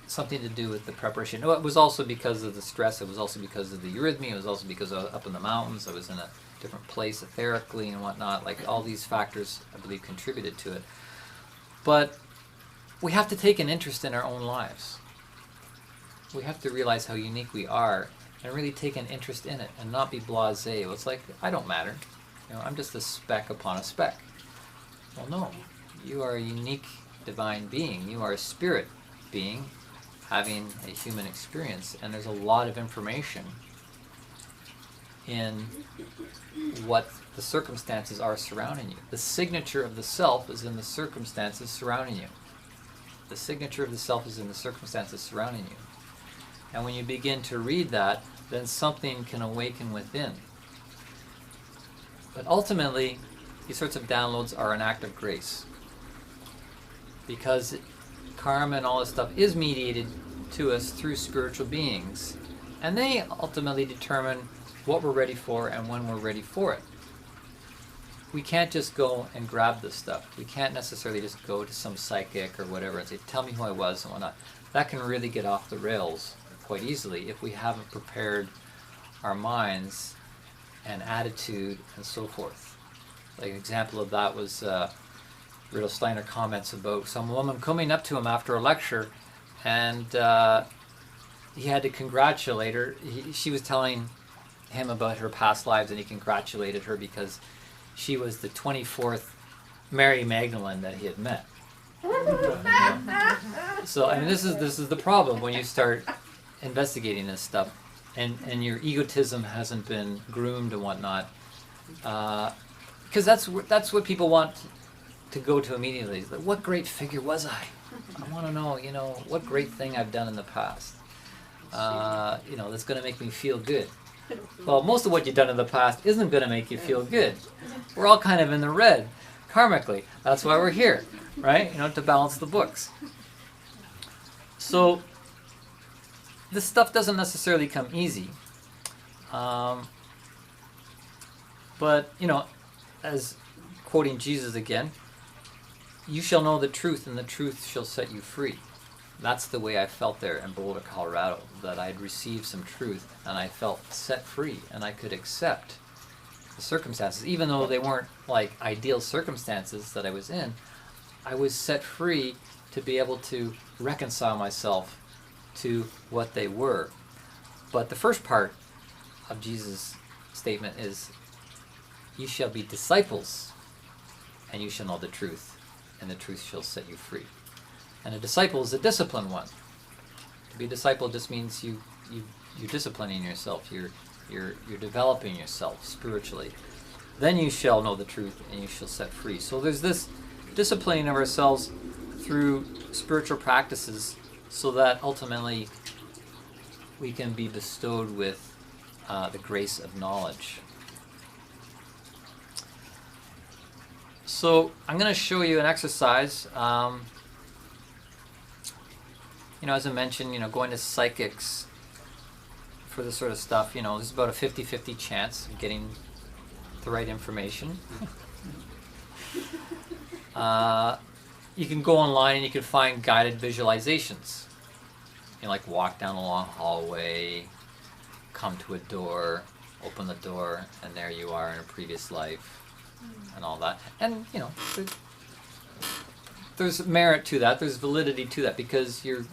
something to do with the preparation. No, it was also because of the stress. It was also because of the arrhythmia. It was also because I was up in the mountains. I was in a different place etherically and whatnot. Like all these factors, I believe, contributed to it. But we have to take an interest in our own lives. We have to realize how unique we are and really take an interest in it and not be blasé. It's like, I don't matter. I'm just a speck upon a speck. Well, no. You are a unique divine being. You are a spirit being having a human experience, and there's a lot of information in what the circumstances are surrounding you. The signature of the self is in the circumstances surrounding you. The signature of the self is in the circumstances surrounding you. And when you begin to read that, then something can awaken within. But ultimately, these sorts of downloads are an act of grace. Because karma and all this stuff is mediated to us through spiritual beings. And they ultimately determine what we're ready for and when we're ready for it. We can't just go and grab this stuff. We can't necessarily just go to some psychic or whatever and say, tell me who I was and whatnot. That can really get off the rails quite easily if we haven't prepared our minds and attitude and so forth. Like an example of that was Rudolf Steiner comments about some woman coming up to him after a lecture, and he had to congratulate her. She was telling him about her past lives, and he congratulated her because she was the 24th Mary Magdalene that he had met. So, I mean, this is the problem when you start investigating this stuff, and your egotism hasn't been groomed and whatnot, because that's what people want to go to immediately. It's like, what great figure was I? I want to know, what great thing I've done in the past. That's going to make me feel good. Well, most of what you've done in the past isn't going to make you feel good. We're all kind of in the red, karmically. That's why we're here, right? To balance the books. So, this stuff doesn't necessarily come easy. But, as quoting Jesus again, you shall know the truth, and the truth shall set you free. That's the way I felt there in Boulder, Colorado, that I had received some truth, and I felt set free, and I could accept the circumstances. Even though they weren't like ideal circumstances that I was in, I was set free to be able to reconcile myself to what they were. But the first part of Jesus' statement is, "You shall be disciples, and you shall know the truth, and the truth shall set you free." And a disciple is a disciplined one. To be a disciple just means you're disciplining yourself. You're developing yourself spiritually. Then you shall know the truth, and you shall set free. So there's this disciplining of ourselves through spiritual practices, so that ultimately we can be bestowed with the grace of knowledge. So I'm going to show you an exercise. As I mentioned, going to psychics for this sort of stuff, there's about a 50-50 chance of getting the right information. You can go online and you can find guided visualizations. Like walk down a long hallway, come to a door, open the door, and there you are in a previous life, and all that. And there's merit to that. There's validity to that, because you're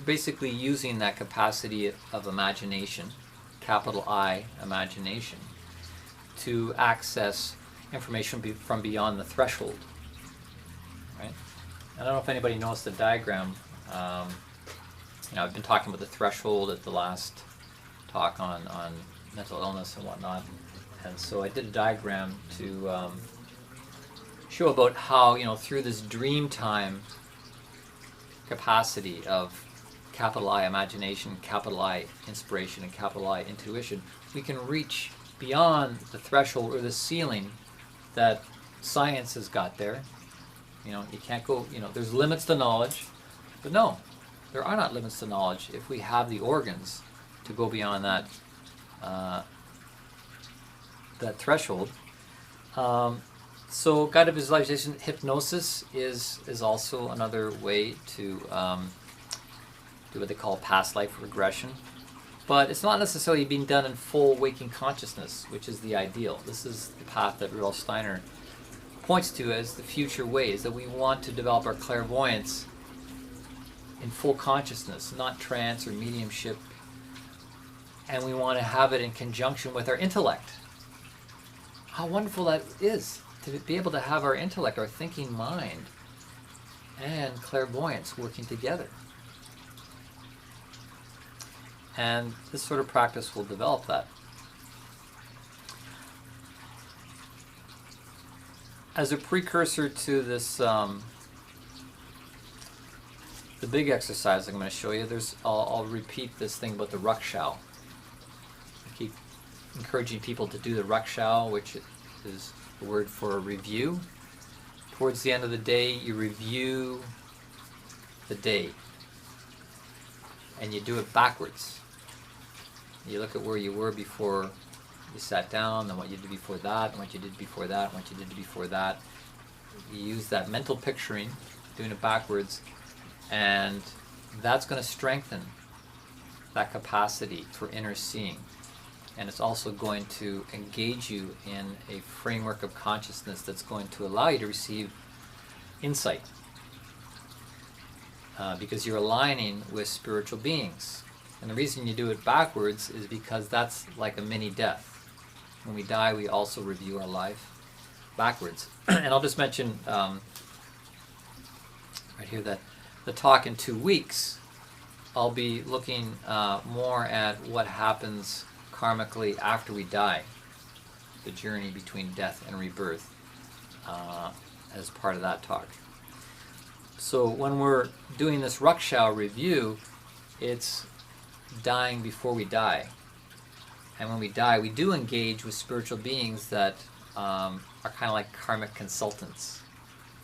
basically using that capacity of imagination, capital I, imagination, to access information from beyond the threshold. Right? I don't know if anybody knows the diagram. I've been talking about the threshold at the last talk on mental illness and whatnot, and so I did a diagram to show about how, through this dream time capacity of capital I imagination, capital I inspiration, and capital I intuition, we can reach beyond the threshold or the ceiling that science has got there. You can't go, there's limits to knowledge, but no, there are not limits to knowledge if we have the organs to go beyond that threshold. So guided visualization, hypnosis is also another way to do what they call past life regression. But it's not necessarily being done in full waking consciousness, which is the ideal. This is the path that Rudolf Steiner points to as the future way, is that we want to develop our clairvoyance in full consciousness, not trance or mediumship, and we want to have it in conjunction with our intellect. How wonderful that is, to be able to have our intellect, our thinking mind, and clairvoyance working together. And this sort of practice will develop that. As a precursor to this, the big exercise I'm going to show you, I'll repeat this thing about the Rukshow. I keep encouraging people to do the Rukshow, which is the word for a review. Towards the end of the day, you review the day, and you do it backwards. You look at where you were before you sat down, and what you did before that, and what you did before that, and what you did before that. You use that mental picturing, doing it backwards, and that's going to strengthen that capacity for inner seeing. And it's also going to engage you in a framework of consciousness that's going to allow you to receive insight. Because you're aligning with spiritual beings. And the reason you do it backwards is because that's like a mini death. When we die, we also review our life backwards. And I'll just mention right here that the talk in 2 weeks, I'll be looking more at what happens karmically after we die, the journey between death and rebirth, as part of that talk. So when we're doing this Rukshow review, it's dying before we die. And when we die, we do engage with spiritual beings that are kind of like karmic consultants,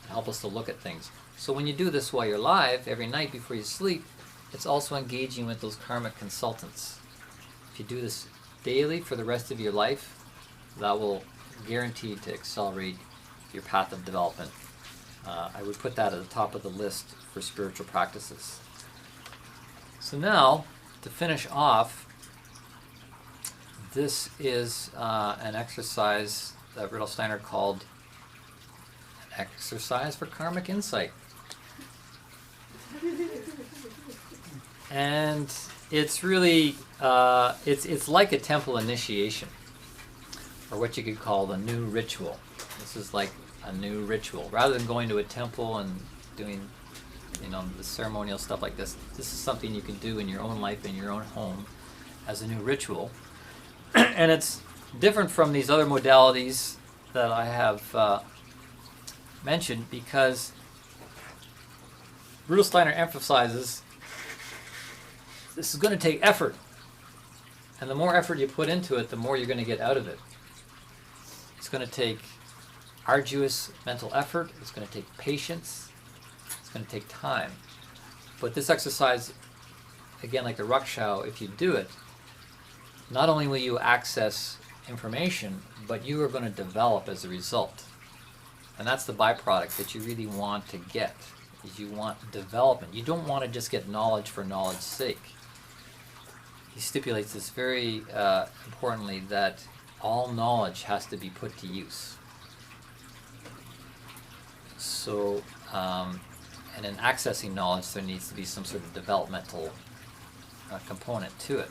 help us to look at things. So when you do this while you're alive, every night before you sleep, it's also engaging with those karmic consultants. If you do this daily for the rest of your life, that will guarantee to accelerate your path of development. I would put that at the top of the list for spiritual practices. So now, to finish off, this is an exercise that Rudolf Steiner called an exercise for karmic insight. And it's really it's like a temple initiation, or what you could call the new ritual. This is like a new ritual. Rather than going to a temple and doing, the ceremonial stuff like this, this is something you can do in your own life, in your own home, as a new ritual. And it's different from these other modalities that I have mentioned, because Rudolf Steiner emphasizes this is going to take effort. And the more effort you put into it, the more you're going to get out of it. It's going to take arduous mental effort. It's going to take patience. It's going to take time. But this exercise, again, like the Rukshow, if you do it, not only will you access information, but you are going to develop as a result. And that's the byproduct that you really want to get, is you want development. You don't want to just get knowledge for knowledge's sake. He stipulates this very importantly, that all knowledge has to be put to use. So, and in accessing knowledge, there needs to be some sort of developmental component to it.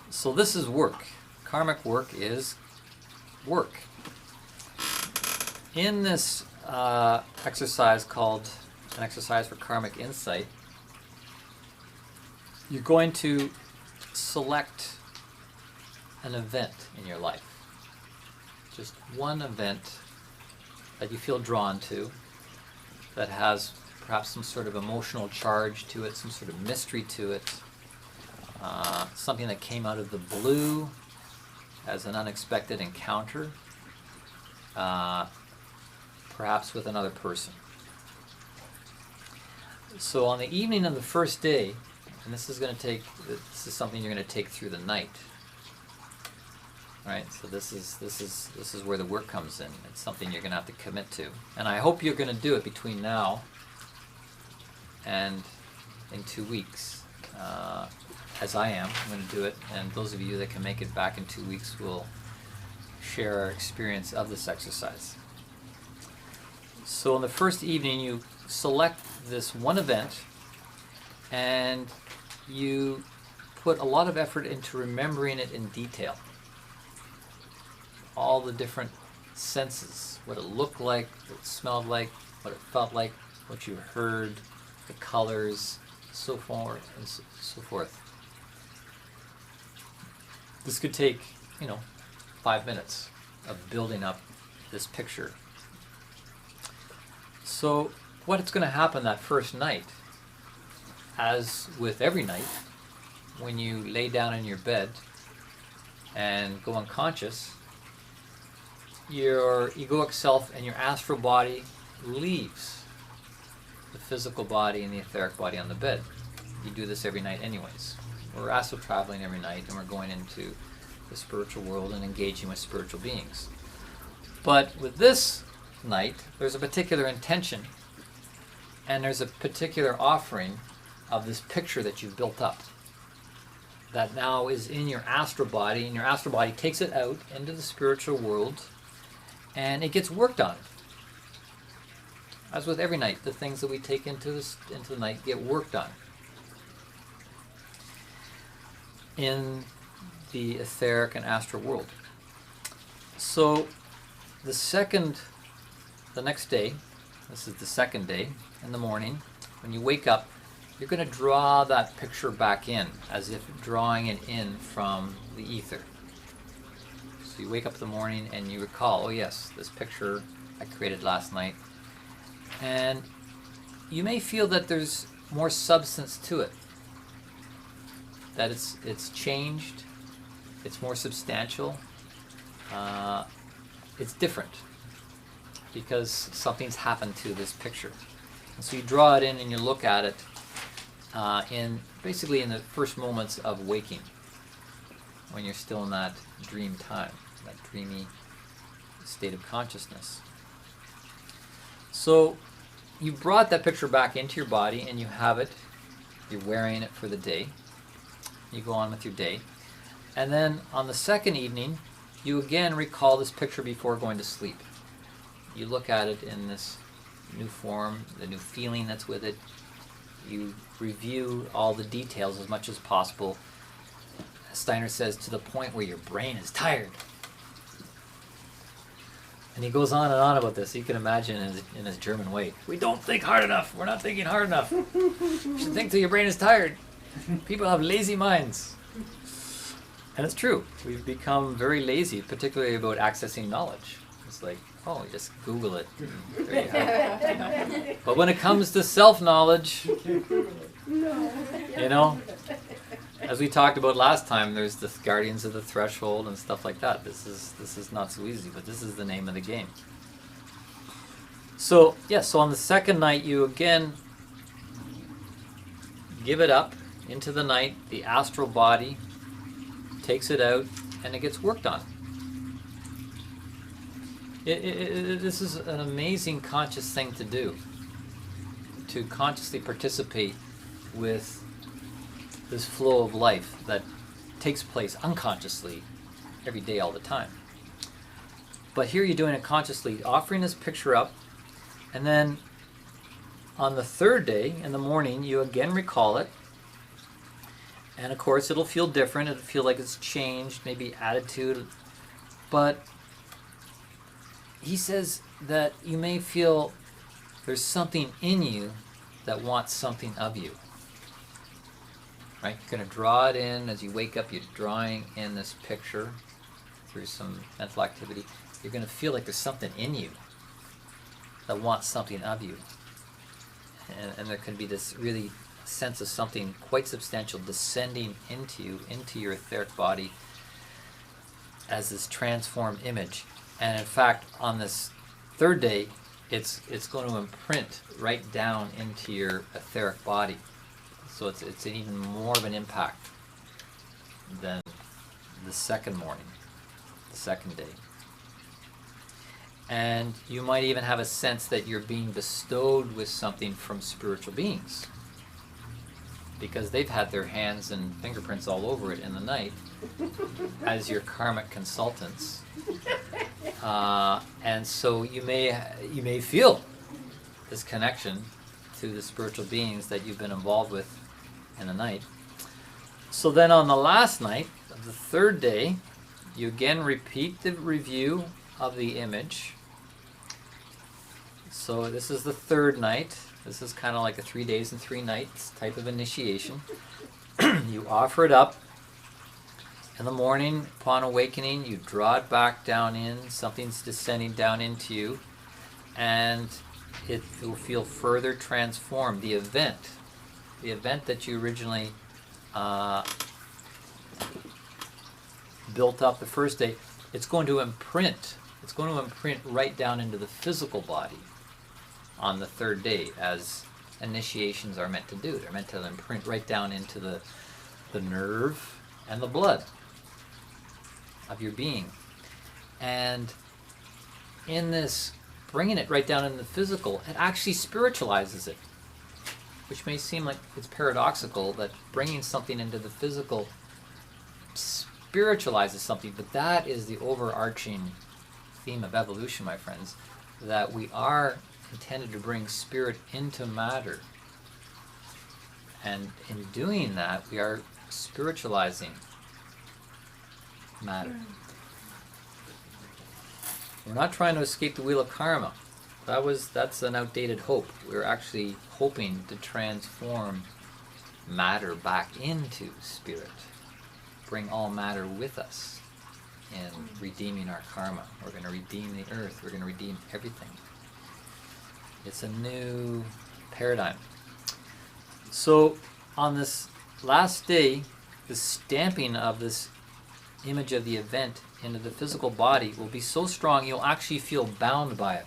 So this is work. Karmic work is work. In this exercise called an exercise for karmic insight, you're going to select an event in your life. Just one event that you feel drawn to, that has perhaps some sort of emotional charge to it, some sort of mystery to it, something that came out of the blue as an unexpected encounter, perhaps with another person. So on the evening of the first day, and this is something you're going to take through the night. Right? So this is where the work comes in. It's something you're going to have to commit to. And I hope you're going to do it between now and in 2 weeks. As I am, I'm going to do it. And those of you that can make it back in 2 weeks will share our experience of this exercise. So on the first evening, you select this one event, and you put a lot of effort into remembering it in detail. All the different senses, what it looked like, what it smelled like, what it felt like, what you heard, the colors, so forth and so forth. This could take, 5 minutes of building up this picture. So what's going to happen that first night, as with every night, when you lay down in your bed and go unconscious, your egoic self and your astral body leaves the physical body and the etheric body on the bed. You do this every night anyways. We're astral traveling every night, and we're going into the spiritual world and engaging with spiritual beings. But with this night, there's a particular intention, and there's a particular offering of this picture that you've built up that now is in your astral body, and your astral body takes it out into the spiritual world, and it gets worked on. As with every night, the things that we take into the night get worked on in the etheric and astral world. So the next day, this is the second day, in the morning, when you wake up, you're going to draw that picture back in, as if drawing it in from the ether. So you wake up in the morning and you recall, oh yes, this picture I created last night. And you may feel that there's more substance to it, that it's changed, it's more substantial, it's different, because something's happened to this picture. And so you draw it in and you look at it basically in the first moments of waking, when you're still in that dream time, that dreamy state of consciousness. So you brought that picture back into your body, and you have it, you're wearing it for the day, you go on with your day, and then on the second evening, you again recall this picture before going to sleep. You look at it in this new form, the new feeling that's with it. You review all the details as much as possible. Steiner says to the point where your brain is tired. And he goes on and on about this. You can imagine in his German way. We don't think hard enough. We're not thinking hard enough. You should think till your brain is tired. People have lazy minds. And it's true. We've become very lazy, particularly about accessing knowledge. It's like, oh, you just Google it. There you have it. But when it comes to self-knowledge, you know, as we talked about last time, there's the guardians of the threshold and stuff like that. This is not so easy, but this is the name of the game. So, so on the second night, you again give it up into the night. The astral body takes it out, and it gets worked on. This is an amazing conscious thing to do, to consciously participate with this flow of life that takes place unconsciously every day, all the time. But here you're doing it consciously, offering this picture up, and then on the third day in the morning, you again recall it. And of course, it'll feel different. It'll feel like it's changed, maybe attitude. But he says that you may feel there's something in you that wants something of you. Right? You're going to draw it in as you wake up. You're drawing in this picture through some mental activity. You're going to feel like there's something in you that wants something of you. And there can be this really sense of something quite substantial descending into you, into your etheric body as this transformed image. And in fact, on this third day, it's going to imprint right down into your etheric body. So it's an even more of an impact than the second morning, the second day. And you might even have a sense that you're being bestowed with something from spiritual beings, because they've had their hands and fingerprints all over it in the night as your karmic consultants. And so you may feel this connection to the spiritual beings that you've been involved with in the night. So then on the last night of the third day, you again repeat the review of the image. So this is the third night. This is kind of like a 3 days and 3 nights type of initiation. You offer it up. In the morning, upon awakening, you draw it back down in. Something's descending down into you. And it will feel further transformed. The event that you originally built up the first day, it's going to imprint right down into the physical body on the third day, as initiations are meant to do. They're meant to imprint right down into the nerve and the blood of your being. And in this bringing it right down in the physical, it actually spiritualizes it, which may seem like it's paradoxical that bringing something into the physical spiritualizes something, but that is the overarching theme of evolution, my friends, that we are intended to bring spirit into matter. And in doing that, we are spiritualizing matter. We're not trying to escape the wheel of karma. That's an outdated hope. We're actually hoping to transform matter back into spirit. Bring all matter with us in redeeming our karma. We're going to redeem the earth. We're going to redeem everything. It's a new paradigm. So on this last day, the stamping of this image of the event into the physical body will be so strong you'll actually feel bound by it.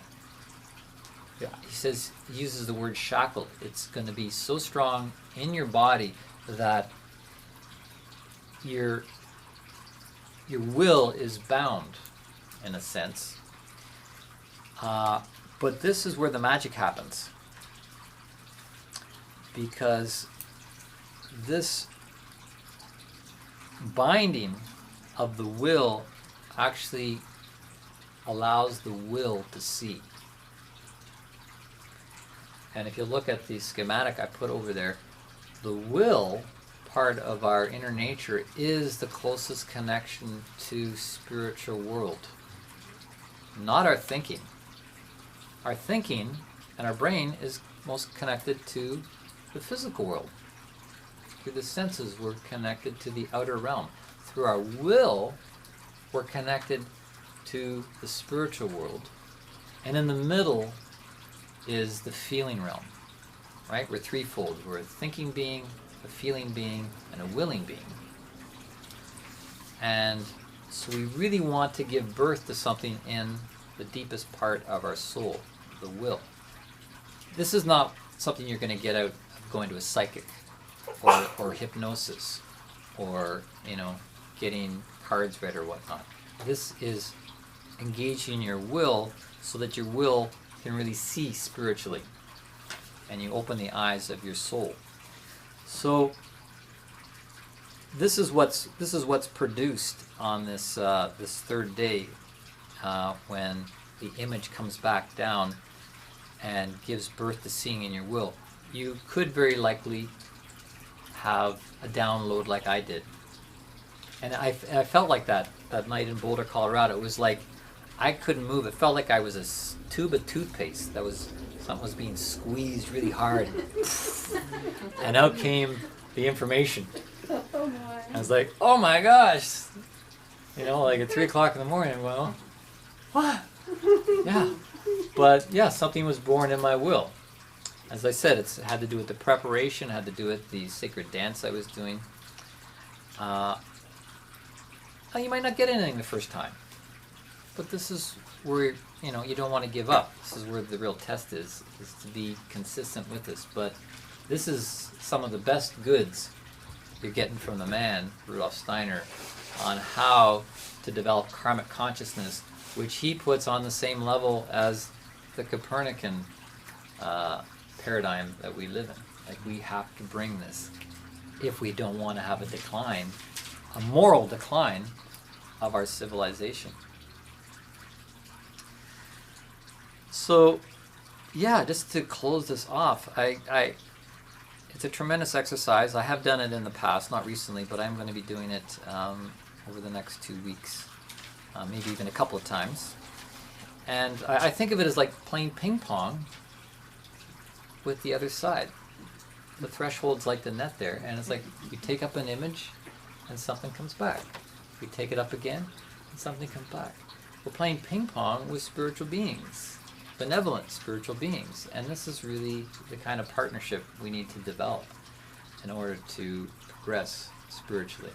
Yeah. He uses the word shackled. It's going to be so strong in your body that your will is bound, in a sense. But this is where the magic happens, because this binding of the will actually allows the will to see. And if you look at the schematic I put over there, the will part of our inner nature is the closest connection to spiritual world, not our thinking. Our thinking and our brain is most connected to the physical world. Through the senses, we're connected to the outer realm. Through our will, we're connected to the spiritual world. And in the middle is the feeling realm, right? We're threefold. We're a thinking being, a feeling being, and a willing being. And so we really want to give birth to something in the deepest part of our soul, the will. This is not something you're going to get out of going to a psychic or hypnosis or, getting cards read or whatnot. This is engaging your will so that your will can really see spiritually and you open the eyes of your soul. So this is what's produced on this third day when the image comes back down and gives birth to seeing in your will. You could very likely have a download like I did. And I felt like that night in Boulder, Colorado. It was like I couldn't move. It felt like I was a tube of toothpaste something was being squeezed really hard. And out came the information. I was like, oh my gosh. Like at 3 o'clock in the morning, I'm going, what? Yeah. But yeah, something was born in my will. As I said, it had to do with the preparation, had to do with the sacred dance I was doing. You might not get anything the first time, but this is where, you don't want to give up. This is where the real test is to be consistent with this. But this is some of the best goods you're getting from the man, Rudolf Steiner, on how to develop karmic consciousness, which he puts on the same level as the Copernican paradigm that we live in. Like, we have to bring this if we don't want to have a decline, a moral decline of our civilization. So, yeah, just to close this off, it's a tremendous exercise. I have done it in the past, not recently, but I'm going to be doing it over the next 2 weeks, maybe even a couple of times. And I think of it as like playing ping pong with the other side. The threshold's like the net there, and it's like you take up an image and something comes back. We take it up again and something comes back. We're playing ping pong with spiritual beings, benevolent spiritual beings, and this is really the kind of partnership we need to develop in order to progress spiritually.